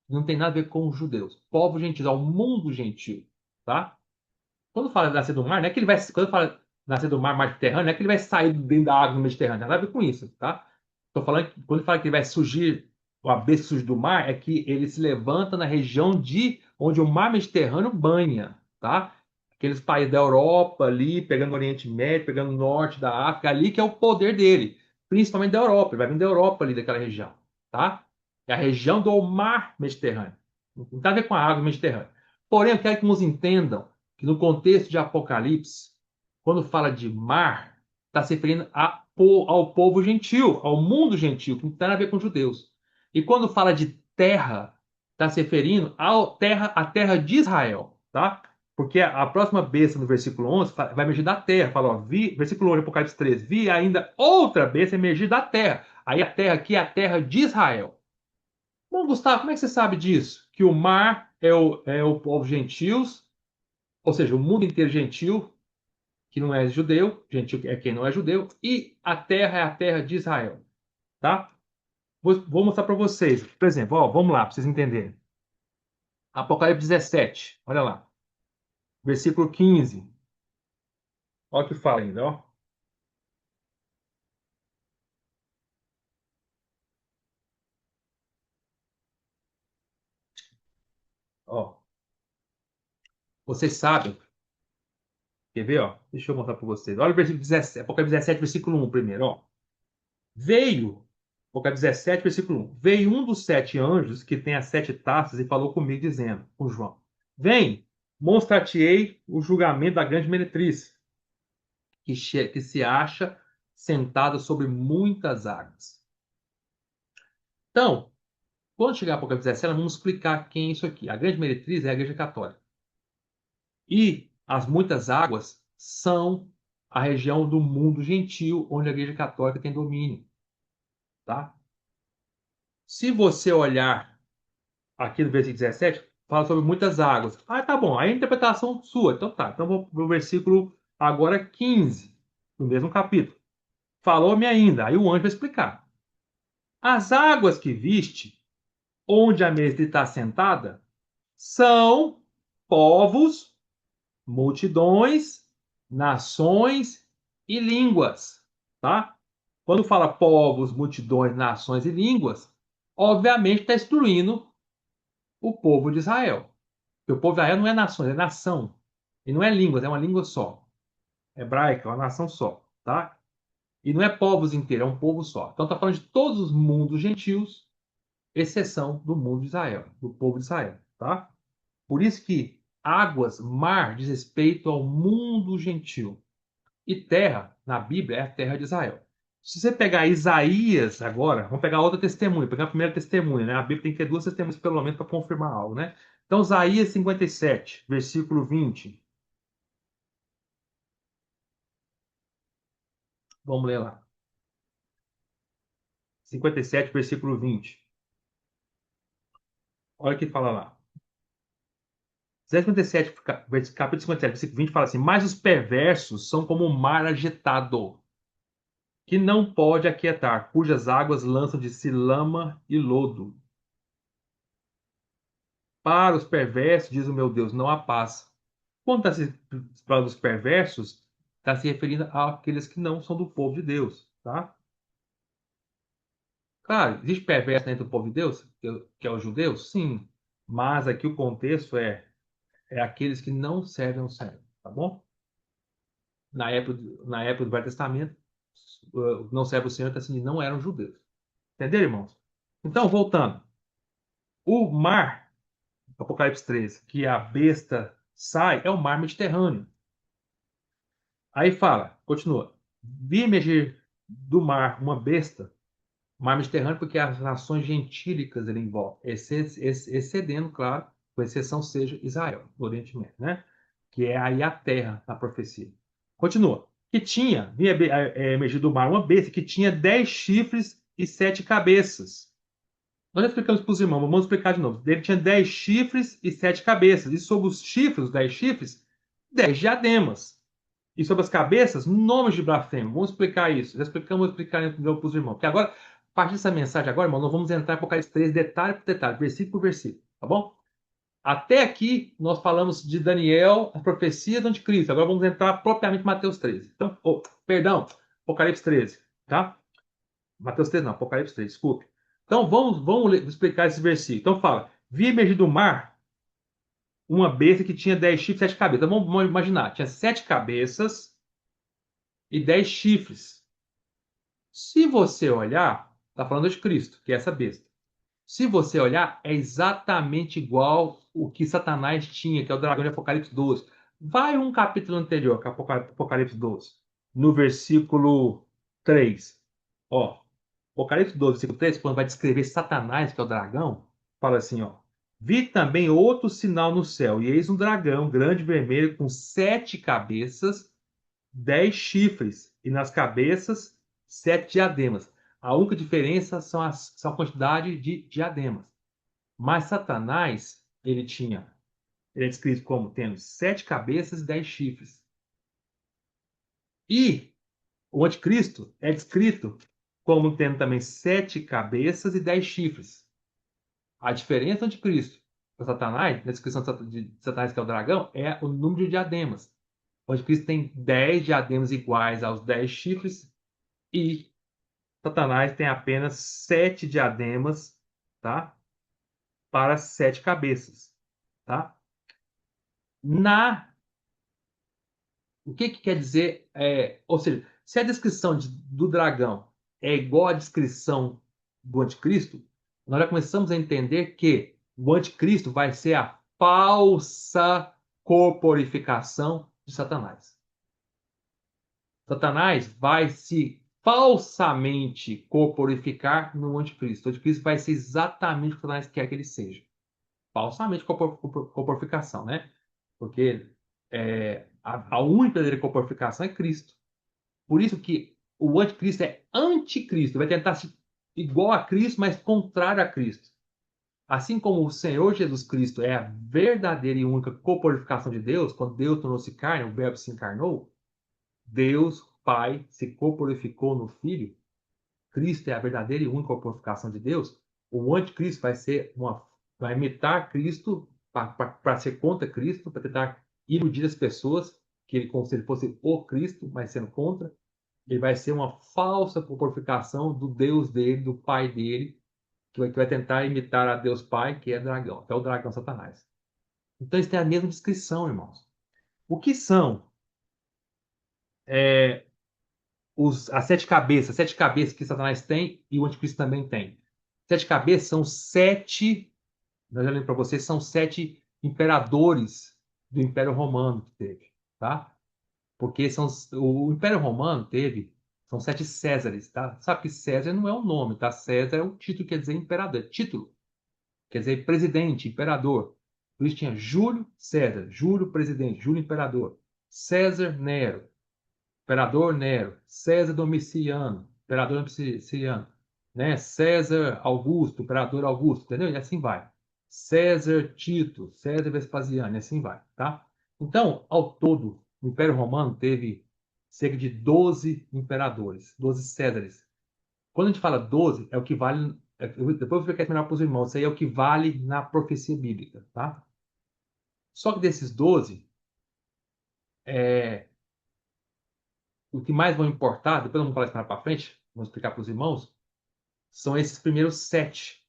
Não tem nada a ver com os judeus. Povos gentios, ao mundo gentil, tá? Quando fala de nascer do mar, não é que ele vai. Quando fala nascer do mar Mediterrâneo, não é que ele vai sair dentro da água do Mediterrâneo. Não tem nada a ver com isso, tá? Estou falando que quando fala que ele vai surgir, o abismo surge do mar, é que ele se levanta na região de onde o mar Mediterrâneo banha, tá? Aqueles países da Europa ali, pegando o Oriente Médio, pegando o norte da África, ali que é o poder dele, principalmente da Europa. Ele vai vir da Europa ali, daquela região, tá? É a região do mar Mediterrâneo. Não tem nada a ver com a água do Mediterrâneo. Porém, eu quero que nos entendam que no contexto de Apocalipse, quando fala de mar, está se referindo ao povo gentil, ao mundo gentil, que não tem nada a ver com os judeus. E quando fala de terra, está se referindo à terra de Israel, tá? Porque a próxima besta no versículo 11 vai emergir da terra. Fala, ó, versículo 11, Apocalipse 13, vi ainda outra besta emergir da terra. Aí a terra aqui é a terra de Israel. Bom, Gustavo, como é que você sabe disso? Que o mar é o povo gentios, ou seja, o mundo inteiro gentil, que não é judeu, gentil é quem não é judeu, e a terra é a terra de Israel, tá? Vou mostrar para vocês. Por exemplo, ó, vamos lá, para vocês entenderem. Apocalipse 17, olha lá, versículo 15. Olha o que fala ainda, ó. Ó, vocês sabem, quer ver, ó? Deixa eu mostrar para vocês. Olha o versículo 17, Apocalipse 17, versículo 1 primeiro, ó. Veio, Apocalipse 17, versículo 1. Veio um dos sete anjos que tem as sete taças e falou comigo, dizendo, com João: Vem, mostrar-te-ei o julgamento da grande meretriz, que se acha sentada sobre muitas águas. Então, quando chegar a Apocalipse 17, nós vamos explicar quem é isso aqui. A grande meretriz é a Igreja Católica. E as muitas águas são a região do mundo gentil, onde a Igreja Católica tem domínio. Tá? Se você olhar aqui no versículo 17, fala sobre muitas águas. Ah, tá bom. Aí a interpretação sua. Então tá. Então vou para o versículo agora 15, no mesmo capítulo. Falou-me ainda. Aí o anjo vai explicar. As águas que viste, onde a mesa está sentada, são povos, multidões, nações e línguas. Tá? Quando fala povos, multidões, nações e línguas, obviamente está excluindo o povo de Israel. Porque o povo de Israel não é nação, é nação. E não é língua, é uma língua só. Hebraica, é uma nação só. Tá? E não é povos inteiros, é um povo só. Então está falando de todos os mundos gentios, exceção do mundo de Israel, do povo de Israel. Tá? Por isso que águas, mar, diz respeito ao mundo gentil. E terra, na Bíblia, é a terra de Israel. Se você pegar Isaías agora, vamos pegar outra testemunha, pegar a primeira testemunha, né? A Bíblia tem que ter duas testemunhas pelo menos para confirmar algo, né? Então, Isaías 57, versículo 20. Vamos ler lá. 57, versículo 20. Olha o que fala lá. 57, capítulo 57, versículo 20 fala assim: Mas os perversos são como o mar agitado, que não pode aquietar, cujas águas lançam de si lama e lodo. Para os perversos, diz o meu Deus, não há paz. Quando está se falando dos perversos, está se referindo àqueles que não são do povo de Deus, tá? Claro, existe perverso dentro do povo de Deus, que é os judeus? Sim. Mas aqui o contexto é aqueles que não servem ao Senhor, tá bom? Na época do Velho Testamento, não serve o Senhor, está assim, não eram judeus. Entenderam, irmãos? Então, voltando. O mar, Apocalipse 13, que a besta sai, é o mar Mediterrâneo. Aí fala, continua. Vi emergir do mar uma besta, mar Mediterrâneo, porque as nações gentílicas ele envolve, excedendo, claro, com exceção seja Israel, do Oriente Médio, né? Que é aí a terra na profecia. Continua. Que tinha, vi emergir do mar uma besta que tinha 10 chifres e 7 cabeças. Nós já explicamos para os irmãos, vamos explicar de novo. Ele tinha 10 chifres e 7 cabeças. E sobre os chifres, os 10 chifres, 10 diademas. E sobre as cabeças, nomes de blasfêmia. Vamos explicar isso. Já explicamos, vou explicar de novo para os irmãos. Porque agora, a partir dessa mensagem agora, irmão, nós vamos entrar em Apocalipse 3, detalhe por detalhe, versículo por versículo. Tá bom? Até aqui, nós falamos de Daniel, a profecia do anticristo. Agora vamos entrar propriamente em Mateus 13. Então, perdão, Apocalipse 13. Tá? Mateus 13 não, Apocalipse 3, desculpe. Então, vamos explicar esse versículo. Então, fala: Vi emergir do mar uma besta que tinha 10 chifres e 7 cabeças. Então, vamos imaginar: tinha 7 cabeças e 10 chifres. Se você olhar, está falando de Cristo, que é essa besta. Se você olhar, é exatamente igual o que Satanás tinha, que é o dragão de Apocalipse 12. Vai um capítulo anterior, que é Apocalipse 12, no versículo 3. Ó, Apocalipse 12, versículo 3, quando vai descrever Satanás, que é o dragão, fala assim, ó. Vi também outro sinal no céu, e eis um dragão grande vermelho com 7 cabeças, 10 chifres, e nas cabeças 7 diademas. A única diferença são a quantidade de diademas. Mas Satanás, ele é descrito como tendo 7 cabeças e 10 chifres. E o anticristo é descrito como tendo também 7 cabeças e 10 chifres. A diferença do anticristo para Satanás, na descrição de Satanás, que é o dragão, é o número de diademas. O anticristo tem 10 diademas iguais aos 10 chifres e Satanás tem apenas 7 diademas, tá? Para 7 cabeças, tá? Na O que quer dizer? Ou seja, se a descrição do dragão é igual à descrição do anticristo, nós já começamos a entender que o anticristo vai ser a falsa corporificação de Satanás. Satanás vai se falsamente corporificar no anticristo. O anticristo vai ser exatamente o que Satanás quer que ele seja. Falsamente corporificação, né? Porque a única verdadeira corporificação é Cristo. Por isso que o anticristo é anticristo, vai tentar ser igual a Cristo, mas contrário a Cristo. Assim como o Senhor Jesus Cristo é a verdadeira e única corporificação de Deus, quando Deus tornou-se carne, o Verbo se encarnou, Deus Pai se corporificou no Filho, Cristo é a verdadeira e única corporificação de Deus, o anticristo vai imitar Cristo para ser contra Cristo, para tentar iludir as pessoas que ele como se ele fosse o Cristo, mas sendo contra. Ele vai ser uma falsa corporificação do Deus dele, do pai dele, que vai tentar imitar a Deus Pai, que é dragão, que é o dragão Satanás. Então eles têm a mesma descrição, irmãos. O que são é, as sete cabeças que Satanás tem e o anticristo também tem? Sete cabeças são sete, nós já lembro para vocês, são sete imperadores do Império Romano que teve, tá? Porque o Império Romano são 7 Césares, tá? Sabe que César não é o nome, tá? César é o título, quer dizer imperador, é título, quer dizer presidente, imperador. Por isso tinha Júlio César, Júlio presidente, Júlio imperador, César Nero, imperador Nero, César Domiciano, imperador Domiciano, né? César Augusto, imperador Augusto, entendeu? E assim vai. César Tito, César Vespasiano, e assim vai, tá? Então, ao todo, o Império Romano teve cerca de 12 imperadores, 12 Césares. Quando a gente fala 12, é o que vale. Depois eu vou explicar isso melhor para os irmãos. Isso aí é o que vale na profecia bíblica, tá? Só que desses 12, é, o que mais vão importar, depois vamos falar isso mais para frente, vamos explicar para os irmãos, são esses primeiros 7,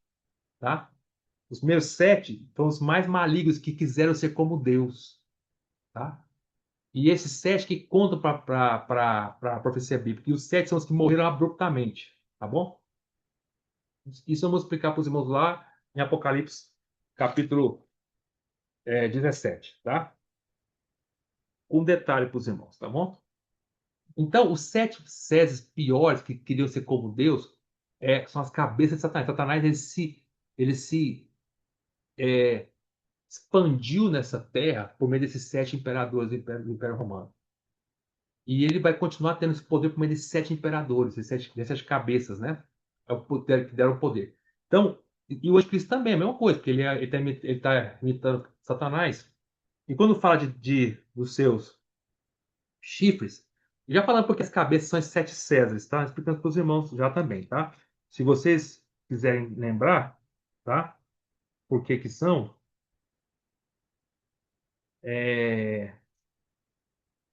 tá? Os primeiros 7 foram os mais malignos que quiseram ser como Deus, tá? E esses 7 que contam para a profecia bíblica. E os 7 são os que morreram abruptamente, tá bom? Isso eu vou explicar para os irmãos lá em Apocalipse, capítulo 17, tá? Com detalhe para os irmãos, tá bom? Então, os 7 Césares piores que queriam ser como Deus são as cabeças de Satanás. Satanás ele se expandiu nessa terra por meio desses 7 imperadores do Império Romano. E ele vai continuar tendo esse poder por meio desses 7 imperadores, dessas cabeças, né? É o poder que deram o poder. Então, e o anticristo também é a mesma coisa, porque ele tá imitando Satanás. E quando fala dos seus chifres, já falando porque as cabeças são as 7 Césares, tá? Explicando para os irmãos já também, tá? Se vocês quiserem lembrar, tá? Por que que são,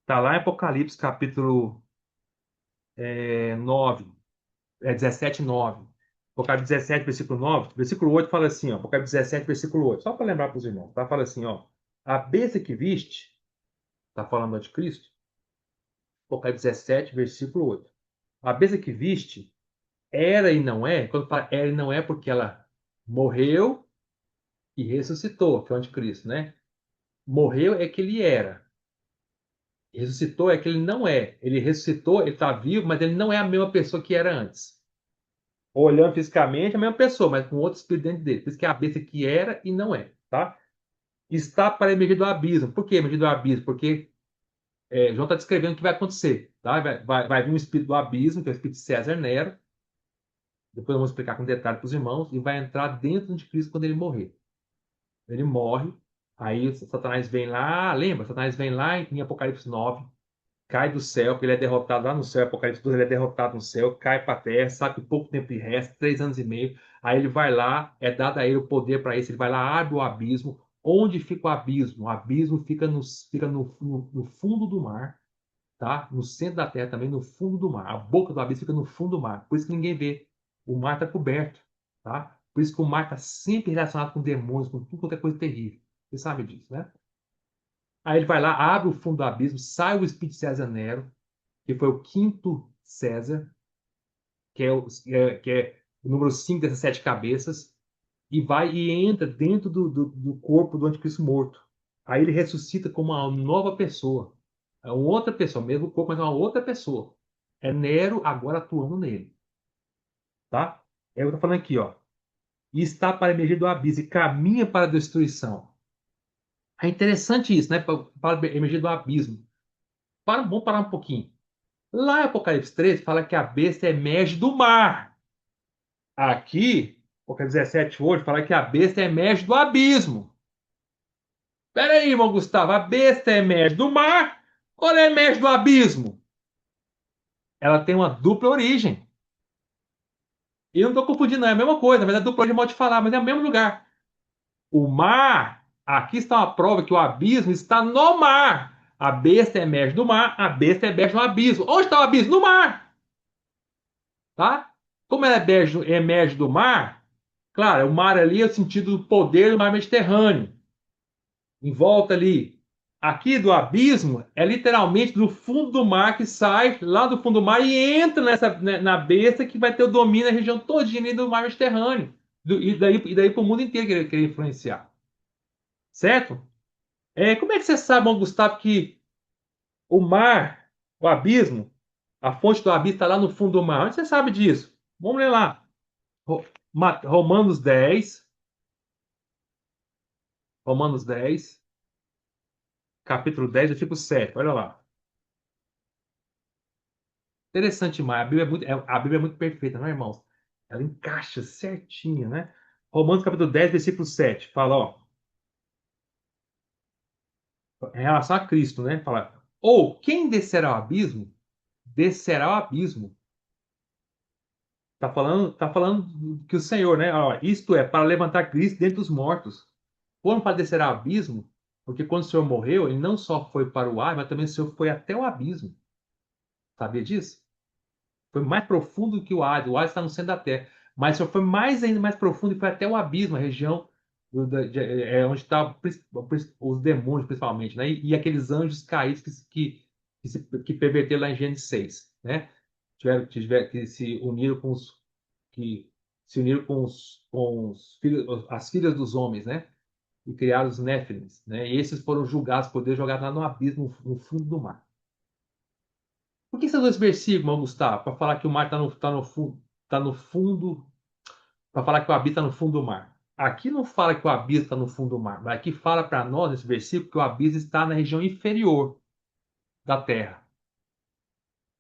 tá lá em Apocalipse, capítulo 9, 17, 9. Apocalipse 17, versículo 9. Versículo 8 fala assim, ó. Apocalipse 17, versículo 8. Só para lembrar para os irmãos, tá? Fala assim, ó. A besta que viste, tá falando do anticristo, Apocalipse 17, versículo 8. A besta que viste era e não é, quando fala era e não é porque ela morreu e ressuscitou, que é o anticristo, né? Morreu é que ele era. Ressuscitou é que ele não é. Ele ressuscitou, ele está vivo, mas ele não é a mesma pessoa que era antes. Olhando fisicamente, é a mesma pessoa, mas com outro espírito dentro dele. Por isso que é a besta que era e não é, tá? Está para emergir do abismo. Por que emergir do abismo? Porque João está descrevendo o que vai acontecer, tá? Vai vir um espírito do abismo, que é o espírito de César Nero. Depois eu vou explicar com detalhe para os irmãos. E vai entrar dentro de Cristo quando ele morrer. Ele morre. Aí Satanás vem lá. Lembra? Satanás vem lá em Apocalipse 9. Cai do céu, porque ele é derrotado lá no céu, Apocalipse 12, ele é derrotado no céu, cai para a terra, sabe que pouco tempo lhe resta, 3 anos e meio. Aí ele vai lá, é dado a ele o poder para isso, ele vai lá, abre o abismo. Onde fica o abismo? O abismo fica no fundo do mar, tá? No centro da terra também, no fundo do mar. A boca do abismo fica no fundo do mar. Por isso que ninguém vê. O mar está coberto, tá? Por isso que o mar está sempre relacionado com demônios, com tudo quanto é coisa terrível. Você sabe disso, né? Aí ele vai lá, abre o fundo do abismo, sai o espírito de César Nero, que foi o quinto César, que é o número 5 dessas 7 cabeças, e vai e entra dentro do corpo do anticristo morto. Aí ele ressuscita como uma nova pessoa. É uma outra pessoa, mesmo corpo, mas é uma outra pessoa. É Nero agora atuando nele. Tá? Eu estou falando aqui, ó. E está para emergir do abismo e caminha para a destruição. É interessante isso, né? Para emergir do abismo. Vamos parar um pouquinho. Lá em Apocalipse 13 fala que a besta emerge do mar. Aqui, Apocalipse 17 hoje, fala que a besta emerge do abismo. Pera aí, irmão Gustavo, a besta emerge do mar ou ela emerge do abismo? Ela tem uma dupla origem. E eu não estou confundindo, não, é a mesma coisa, mas é dupla origem, modo de falar, mas é o mesmo lugar. O mar, aqui está uma prova que o abismo está no mar. A besta emerge do mar, a besta emerge no abismo. Onde está o abismo? No mar. Tá? Como ela emerge do mar, claro, o mar ali é o sentido do poder do mar Mediterrâneo, em volta ali. Aqui do abismo é literalmente do fundo do mar que sai lá do fundo do mar e entra na besta que vai ter o domínio da região todinha ali do mar Mediterrâneo. E daí para o mundo inteiro querer influenciar. Certo? Como é que você sabe, Bom Gustavo, que o mar, o abismo, a fonte do abismo está lá no fundo do mar? Onde você sabe disso? Vamos ler lá. Romanos 10, Romanos 10, capítulo 10, versículo 7. Olha lá. Interessante demais. A Bíblia é muito perfeita, não é, irmãos? Ela encaixa certinho, né? Romanos capítulo 10, versículo 7, fala, ó, em relação a Cristo, né? Fala, ou quem descerá ao abismo, descerá ao abismo. Tá falando que o Senhor, né? Ó, isto é, para levantar Cristo dentre os mortos. Foram para descer ao abismo, porque quando o Senhor morreu, ele não só foi para o ar, mas também o Senhor foi até o abismo. Sabia disso? Foi mais profundo que o Hades. O Hades está no centro da Terra. Mas o Senhor foi mais ainda mais profundo e foi até o abismo, a região onde estavam os demônios, principalmente, né? E aqueles anjos caídos que perverteram lá em Gênesis 6, né? Que se uniram que se uniram com os filhos, as filhas dos homens, né? E criaram os Néfilins, né? E esses foram julgados por Deus, jogados lá no abismo, no fundo do mar. Por que esses dois versículos, irmão Gustavo? Para falar que o mar está no fundo, para falar que o abismo está no fundo do mar. Aqui não fala que o abismo está no fundo do mar, mas aqui fala para nós, nesse versículo, que o abismo está na região inferior da terra.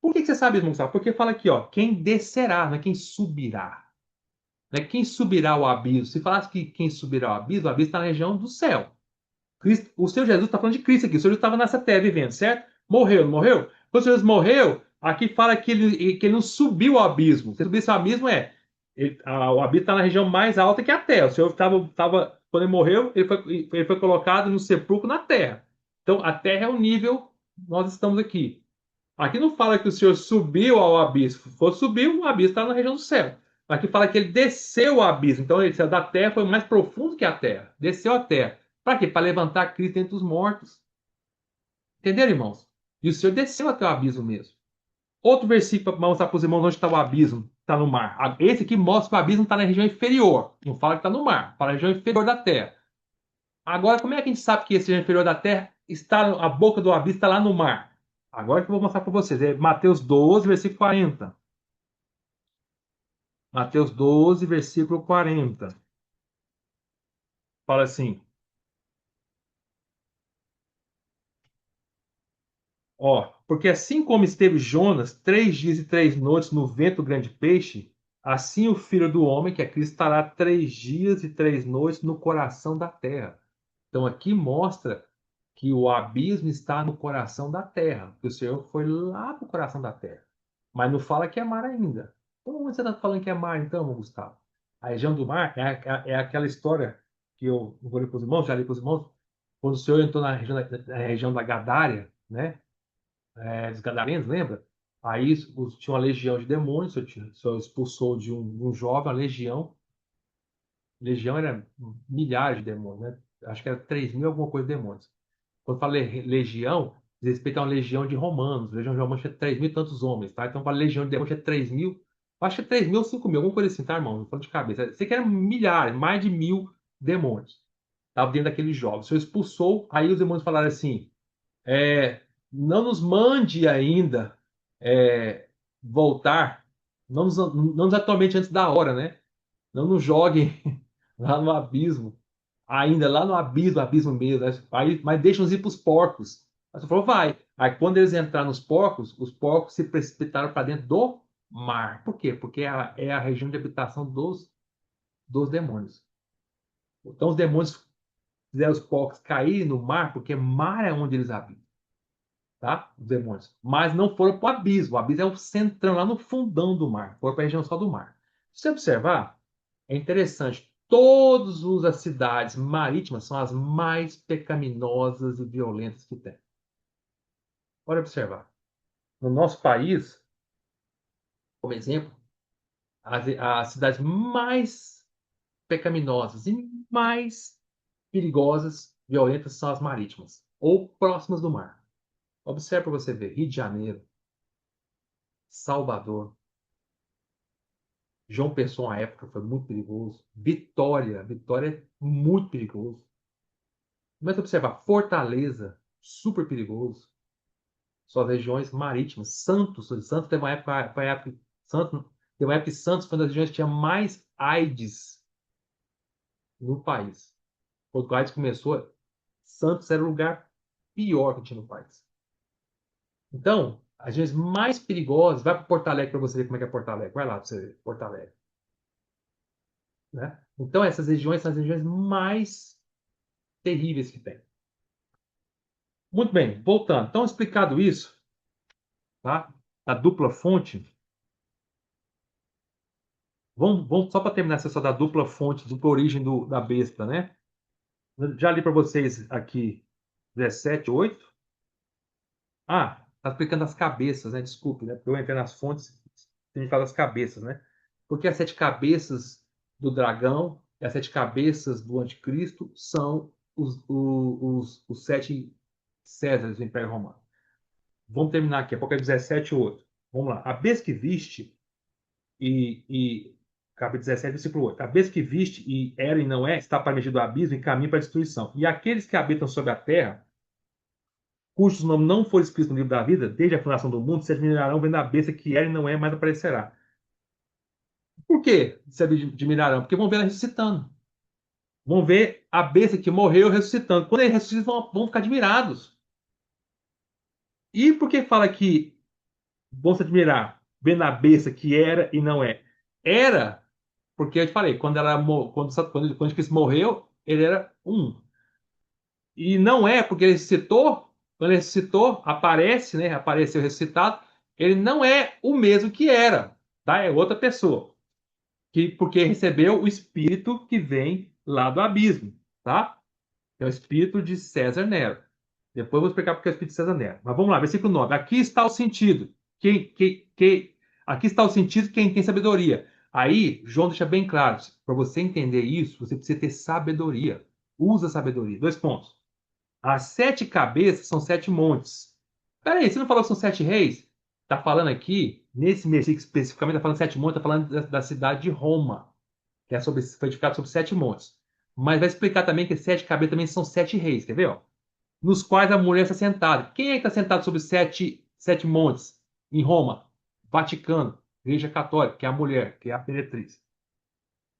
Por que você sabe isso, irmão Gustavo? Porque fala aqui, ó, quem descerá, não é quem subirá. Não é quem subirá ao abismo. Se falasse que quem subirá ao abismo, o abismo está na região do céu. O Senhor Jesus está falando de Cristo aqui. O Senhor Jesus estava nessa terra vivendo, certo? Morreu, não morreu? Quando o Senhor Jesus morreu, aqui fala que ele não subiu ao abismo. Se subisse ao abismo, o abismo está na região mais alta que a terra. O Senhor quando ele morreu, ele foi colocado no sepulcro na terra. Então, a terra é o nível, nós estamos aqui. Aqui não fala que o Senhor subiu ao abismo. Se for subir, o abismo está na região do céu. Aqui fala que ele desceu ao abismo. Então, ele saiu da terra, foi mais profundo que a terra. Desceu a terra. Para quê? Para levantar Cristo entre os mortos. Entenderam, irmãos? E o Senhor desceu até o abismo mesmo. Outro versículo para mostrar para os irmãos onde está o abismo. Está no mar. Esse aqui mostra que o abismo está na região inferior. Não fala que está no mar. Fala na região inferior da terra. Agora, como é que a gente sabe que esse região inferior da terra está, a boca do abismo está lá no mar? Agora que eu vou mostrar para vocês. É Mateus 12, versículo 40. Mateus 12, versículo 40. Fala assim: ó, porque assim como esteve Jonas 3 dias e 3 noites no vento do grande peixe, assim o Filho do Homem, que é Cristo, estará 3 dias e 3 noites no coração da terra. Então aqui mostra que o abismo está no coração da terra, que o Senhor foi lá para o coração da terra. Mas não fala que é mar ainda. Como você está falando que é mar, então, Gustavo? A região do mar é aquela história que eu vou ler para os irmãos, já li para os irmãos, quando o Senhor entrou na região da Gadária, né? Dos Gadarenos, lembra? Aí tinha uma legião de demônios, o Senhor expulsou de um jovem, a legião. Legião era milhares de demônios, né? Acho que era 3.000 alguma coisa de demônios. Quando fala legião, diz respeito a uma legião de romanos. A legião de romanos tinha 3.000 e tantos homens, tá? Então, para a legião de demônios tinha 3.000. Acho que é 3.000 ou 5.000, alguma coisa assim, tá, irmão? Não falo de cabeça. Sei que eram milhares, mais de 1.000 demônios. Estavam dentro daquele jovem. O Senhor expulsou, aí os demônios falaram assim: é, não nos mande ainda voltar, não nos atormente antes da hora, né? Não nos joguem lá no abismo, ainda lá no abismo, abismo mesmo, né? Aí, mas deixa-nos ir para os porcos. Aí você falou, vai. Aí quando eles entraram nos porcos, os porcos se precipitaram para dentro do mar. Por quê? Porque é a região de habitação dos demônios. Então os demônios fizeram os porcos caírem no mar, porque mar é onde eles habitam, tá? Os demônios. Mas não foram para o abismo. O abismo é o centrão, lá no fundão do mar. Foram para a região só do mar. Se você observar, é interessante. Todas as cidades marítimas são as mais pecaminosas e violentas que tem. Pode observar. No nosso país, como exemplo, as cidades mais pecaminosas e mais perigosas, violentas, são as marítimas ou próximas do mar. Observe para você ver. Rio de Janeiro, Salvador, João Pessoa, na época, foi muito perigoso. Vitória é muito perigoso. Mas observar, Fortaleza, super perigoso. Suas regiões marítimas. Santos teve uma época, Santos, teve uma época que Santos foi uma das regiões que tinha mais AIDS no país. Quando o AIDS começou, Santos era o lugar pior que tinha no país. Então, as regiões mais perigosas, vai para Porto Alegre para você ver como é que é Porto Alegre. Vai lá para você ver Porto Alegre. Né? Então, essas regiões são as regiões mais terríveis que tem. Muito bem, voltando. Então, explicado isso, tá? A dupla fonte. Vamos só para terminar essa só da dupla fonte, dupla origem da besta, né? Já li para vocês aqui 17:8. Ah, tá explicando as cabeças, né? Desculpe, né? Porque eu entrei nas fontes, tem que falar das cabeças, né? Porque as sete cabeças do dragão e as sete cabeças do anticristo são os sete Césares do Império Romano. Vamos terminar aqui, Apocalipse 17:8. Vamos lá. A besta que viste capítulo 17, versículo 8. A besta que viste e era e não é, está para meio do abismo e caminho para a destruição. E aqueles que habitam sobre a terra, cujos nomes não foram escritos no livro da vida, desde a fundação do mundo, se admirarão vendo a besta que era e não é, mais aparecerá. Por que se admirarão? Porque vão ver ela ressuscitando. Vão ver a besta que morreu ressuscitando. Quando eles ressuscitam, vão ficar admirados. E por que fala que vão se admirar vendo a besta que era e não é? Era porque eu te falei, quando Cristo morreu, ele era um. E não é porque ele ressuscitou, quando ele ressuscitou, aparece, né? Apareceu ressuscitado, ele não é o mesmo que era, tá? É outra pessoa. Porque recebeu o espírito que vem lá do abismo, tá? É o espírito de César Nero. Depois eu vou explicar porque é o espírito de César Nero. Mas vamos lá, versículo 9. Aqui está o sentido. Aqui está o sentido quem tem sabedoria. Aí, João deixa bem claro, para você entender isso, você precisa ter sabedoria. Usa sabedoria. Dois pontos. As sete cabeças são sete montes. Peraí, você não falou que são sete reis? Está falando aqui, nesse versículo especificamente, está falando sete montes, está falando da cidade de Roma, que foi edificada sobre sete montes. Mas vai explicar também que sete cabeças também são sete reis, quer ver? Ó? Nos quais a mulher está sentada. Quem é que está sentado sobre sete montes em Roma? Vaticano, Igreja Católica, que é a mulher, que é a meretriz.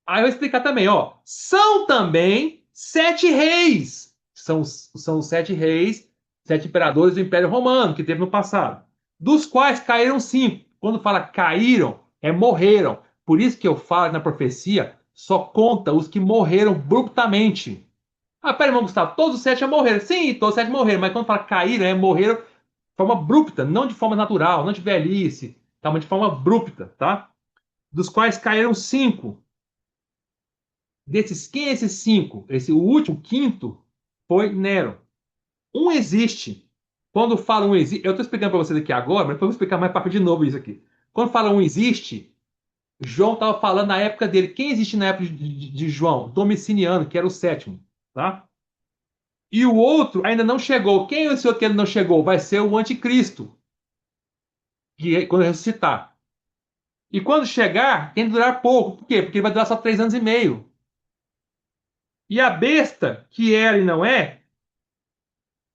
Aí eu vou explicar também, ó. São também sete reis. São os sete reis, sete imperadores do Império Romano que teve no passado. Dos quais caíram cinco. Quando fala caíram, é morreram. Por isso que eu falo na profecia, só conta os que morreram abruptamente. Ah, pera, irmão Gustavo, todos os sete já morreram. Sim, todos os sete morreram, mas quando fala caíram, morreram de forma abrupta, não de forma natural, não de velhice, tá? Mas de forma abrupta, tá? Dos quais caíram cinco. Desses, quem é esses cinco? O último, o quinto, foi Nero. Um existe. Quando fala um existe, eu estou explicando para vocês aqui agora, mas depois eu vou explicar mais para de novo isso aqui. Quando fala um existe, João estava falando na época dele. Quem existe na época de João? Domiciliano, que era o sétimo, tá? E o outro ainda não chegou. Quem é esse outro que ainda não chegou? Vai ser o anticristo, que quando ressuscitar. E quando chegar, tem que durar pouco. Por quê? Porque ele vai durar só 3 anos e meio. E a besta, que era e não é,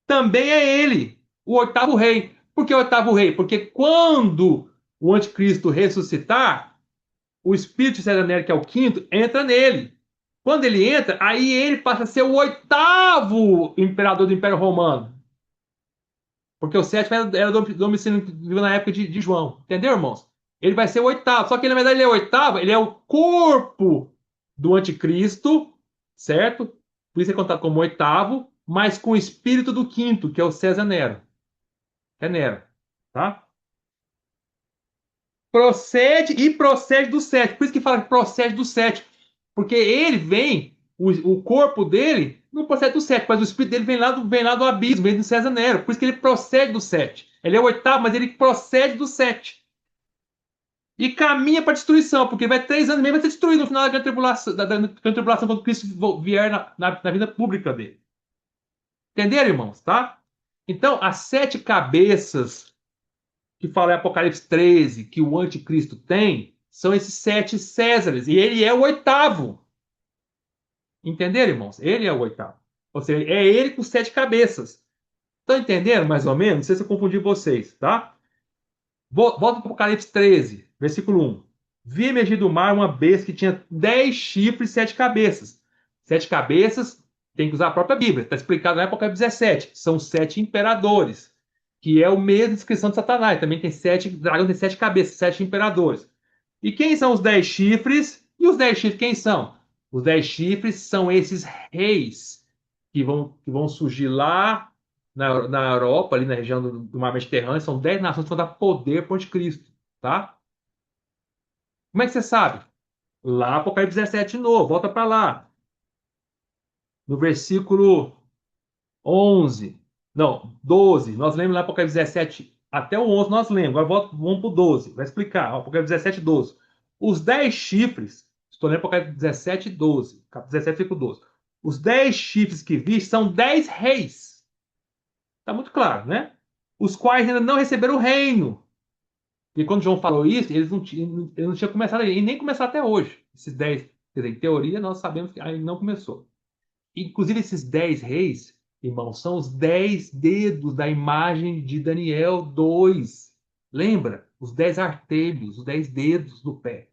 também é ele, o oitavo rei. Por que o oitavo rei? Porque quando o anticristo ressuscitar, o espírito de César Nero, que é o quinto, entra nele. Quando ele entra, aí ele passa a ser o oitavo imperador do Império Romano. Porque o sétimo era domicílio na época de João. Entendeu, irmãos? Ele vai ser o oitavo. Só que na verdade ele é o oitavo, ele é o corpo do anticristo, certo? Por isso é contado como oitavo, mas com o espírito do quinto, que é o César Nero. É Nero. Tá? Procede do sete. Por isso que fala que procede do sete. Porque ele vem, o corpo dele não procede do sete, mas o espírito dele vem lá do abismo, vem do César Nero. Por isso que ele procede do sete. Ele é o oitavo, mas ele procede do sete. E caminha para a destruição, porque vai 3 anos e meio, vai ser destruído no final da grande tribulação, quando Cristo vier na vida pública dele. Entenderam, irmãos? Tá? Então, as sete cabeças que fala em Apocalipse 13 que o anticristo tem, são esses sete Césares. E ele é o oitavo. Entenderam, irmãos? Ele é o oitavo. Ou seja, é ele com sete cabeças. Estão entendendo, mais ou menos? Não sei se eu confundi vocês, tá? Volta para o Apocalipse 13, versículo 1. Vi emergir do mar uma besta que tinha 10 chifres e 7 cabeças. 7 cabeças, tem que usar a própria Bíblia. Está explicado na Apocalipse 17. São 7 imperadores, que é o mesmo descrição de Satanás. Também tem 7, dragão tem 7 cabeças, 7 imperadores. E quem são os 10 chifres? E os 10 chifres quem são? Os 10 chifres são esses reis que vão surgir lá na Europa, ali na região do Mar Mediterrâneo. São 10 nações que vão dar poder para o anticristo, tá? Como é que você sabe? Lá, Apocalipse 17 de novo, volta para lá. No versículo 11, não, 12. Nós lemos lá Apocalipse 17 até o 11, nós lemos. Agora vamos para o 12. Vai explicar. Apocalipse 17, 12. Os 10 chifres, estou lendo Apocalipse 17, 12. Capítulo 17, versículo 12. Os 10 chifres que vi são 10 reis. Está muito claro, né? Os quais ainda não receberam o reino. E quando João falou isso, eles não tinham começado e nem começaram até hoje. Esses 10, quer dizer, em teoria, nós sabemos que ainda não começou. Inclusive, esses 10 reis, irmãos, são os 10 dedos da imagem de Daniel 2. Lembra? Os 10 artelhos, os 10 dedos do pé.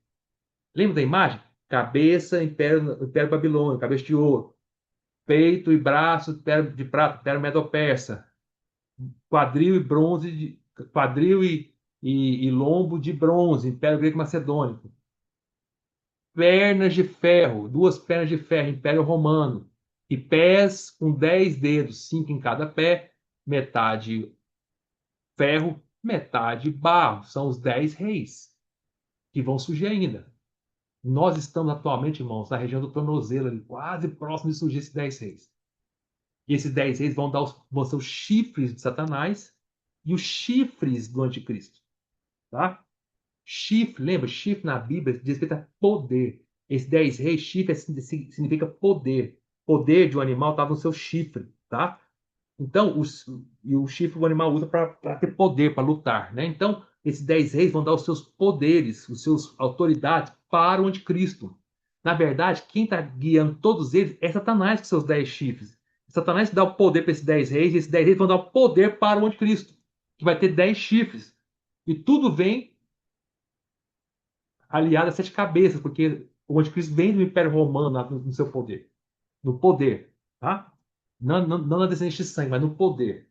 Lembra da imagem? Cabeça, Império Babilônico, cabeça de ouro. Peito e braço, Império de prata, Império Medo-Persa. Quadril e bronze, quadril e lombo de bronze, Império Grego Macedônico. Pernas de ferro, duas pernas de ferro, Império Romano, e pés com 10 dedos, 5 em cada pé, metade ferro, metade barro. São os 10 reis que vão surgir ainda. Nós estamos atualmente, irmãos, na região do tornozelo, ali, quase próximo de surgir esses 10 reis. E esses 10 reis vão ser os chifres de Satanás e os chifres do anticristo. Tá? Chifre, lembra? Chifre na Bíblia diz respeito a poder. Esse 10 reis, chifre significa poder. Poder de um animal estava no seu chifre, tá? Então, e o chifre o animal usa para ter poder, para lutar, né? Então, esses 10 reis vão dar os seus poderes, os seus autoridades para o anticristo. Na verdade, quem está guiando todos eles é Satanás com seus 10 chifres. Satanás dá o poder para esses 10 reis, e esses 10 reis vão dar o poder para o anticristo, que vai ter 10 chifres. E tudo vem aliado a 7 cabeças, porque o anticristo vem do Império Romano no seu poder. No poder, tá? Não na descendência de sangue, mas no poder.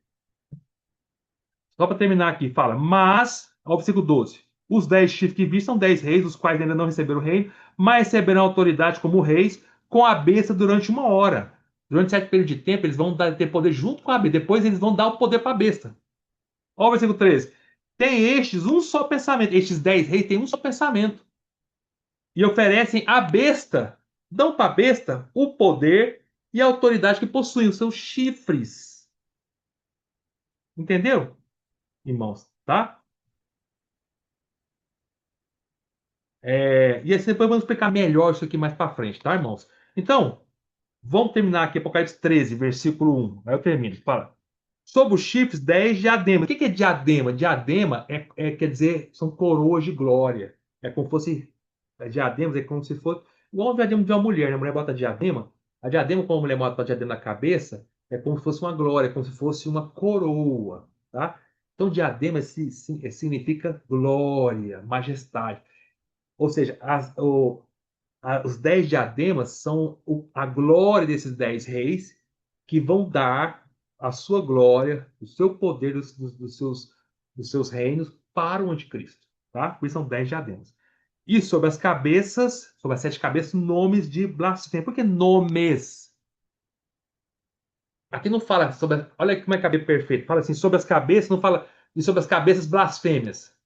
Só para terminar aqui, fala, mas, ao versículo 12, os 10 chifres que vi são 10 reis, os quais ainda não receberam o reino, mas receberão autoridade como reis com a besta durante 1 hora. Durante certo período de tempo, eles vão ter poder junto com a besta. Depois eles vão dar o poder para a besta. Olha o versículo 13. Tem estes um só pensamento. Estes 10 reis têm um só pensamento. E oferecem à besta, dão para a besta o poder e a autoridade que possuem, os seus chifres. Entendeu, irmãos? Tá? E assim depois vamos explicar melhor isso aqui mais para frente, tá, irmãos? Então, vamos terminar aqui Apocalipse 13, versículo 1. Aí eu termino. Fala. Sobre os chifres, 10 diademas. O que é diadema? Diadema quer dizer, são coroas de glória. É como se fosse. Diademas é como se fosse. Igual o diadema de uma mulher, né? A mulher bota diadema. A diadema, como a mulher bota diadema na cabeça, é como se fosse uma glória, é como se fosse uma coroa. Tá? Então, diadema significa glória, majestade. Ou seja, os 10 diademas são a glória desses 10 reis que vão dar a sua glória, o seu poder dos seus reinos para o anticristo. Tá? Por isso são 10 diademas. E sobre as cabeças, sobre as 7 cabeças, nomes de blasfêmia. Por que nomes? Aqui não fala sobre. Olha como é que é perfeito. Fala assim, sobre as cabeças, não fala. E sobre as cabeças blasfêmias.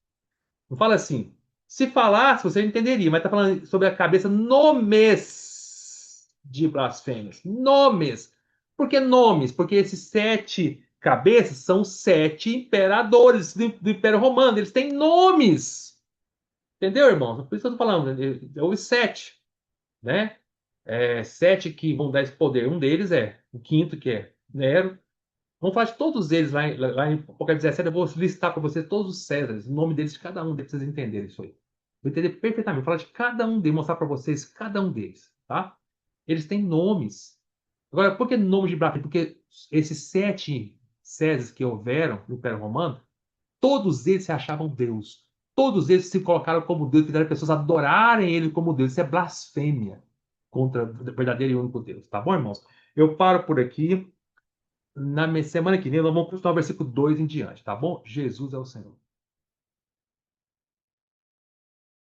Não fala assim. Se falasse, você entenderia, mas está falando sobre a cabeça nomes de blasfêmias. Nomes. Por que nomes? Porque esses 7 cabeças são 7 imperadores do Império Romano. Eles têm nomes. Entendeu, irmão? Por isso que eu estou falando. Houve 7, né? 7 que vão dar esse poder. Um deles é o quinto, que é Nero. Vamos falar de todos eles lá em Apocalipse 17. Eu vou listar para você todos os Césares, o nome deles, de cada um deles, para vocês entenderem isso aí. Vou entender perfeitamente. Vou falar de cada um deles, mostrar para vocês cada um deles, tá? Eles têm nomes. Agora, por que nomes de blasfêmia? Porque esses 7 Césares que houveram no Império Romano, todos eles se achavam Deus. Todos eles se colocaram como Deus, fizeram pessoas adorarem ele como Deus. Isso é blasfêmia contra o verdadeiro e único Deus. Tá bom, irmãos? Eu paro por aqui. Na semana que vem, nós vamos continuar o versículo 2 em diante, tá bom? Jesus é o Senhor.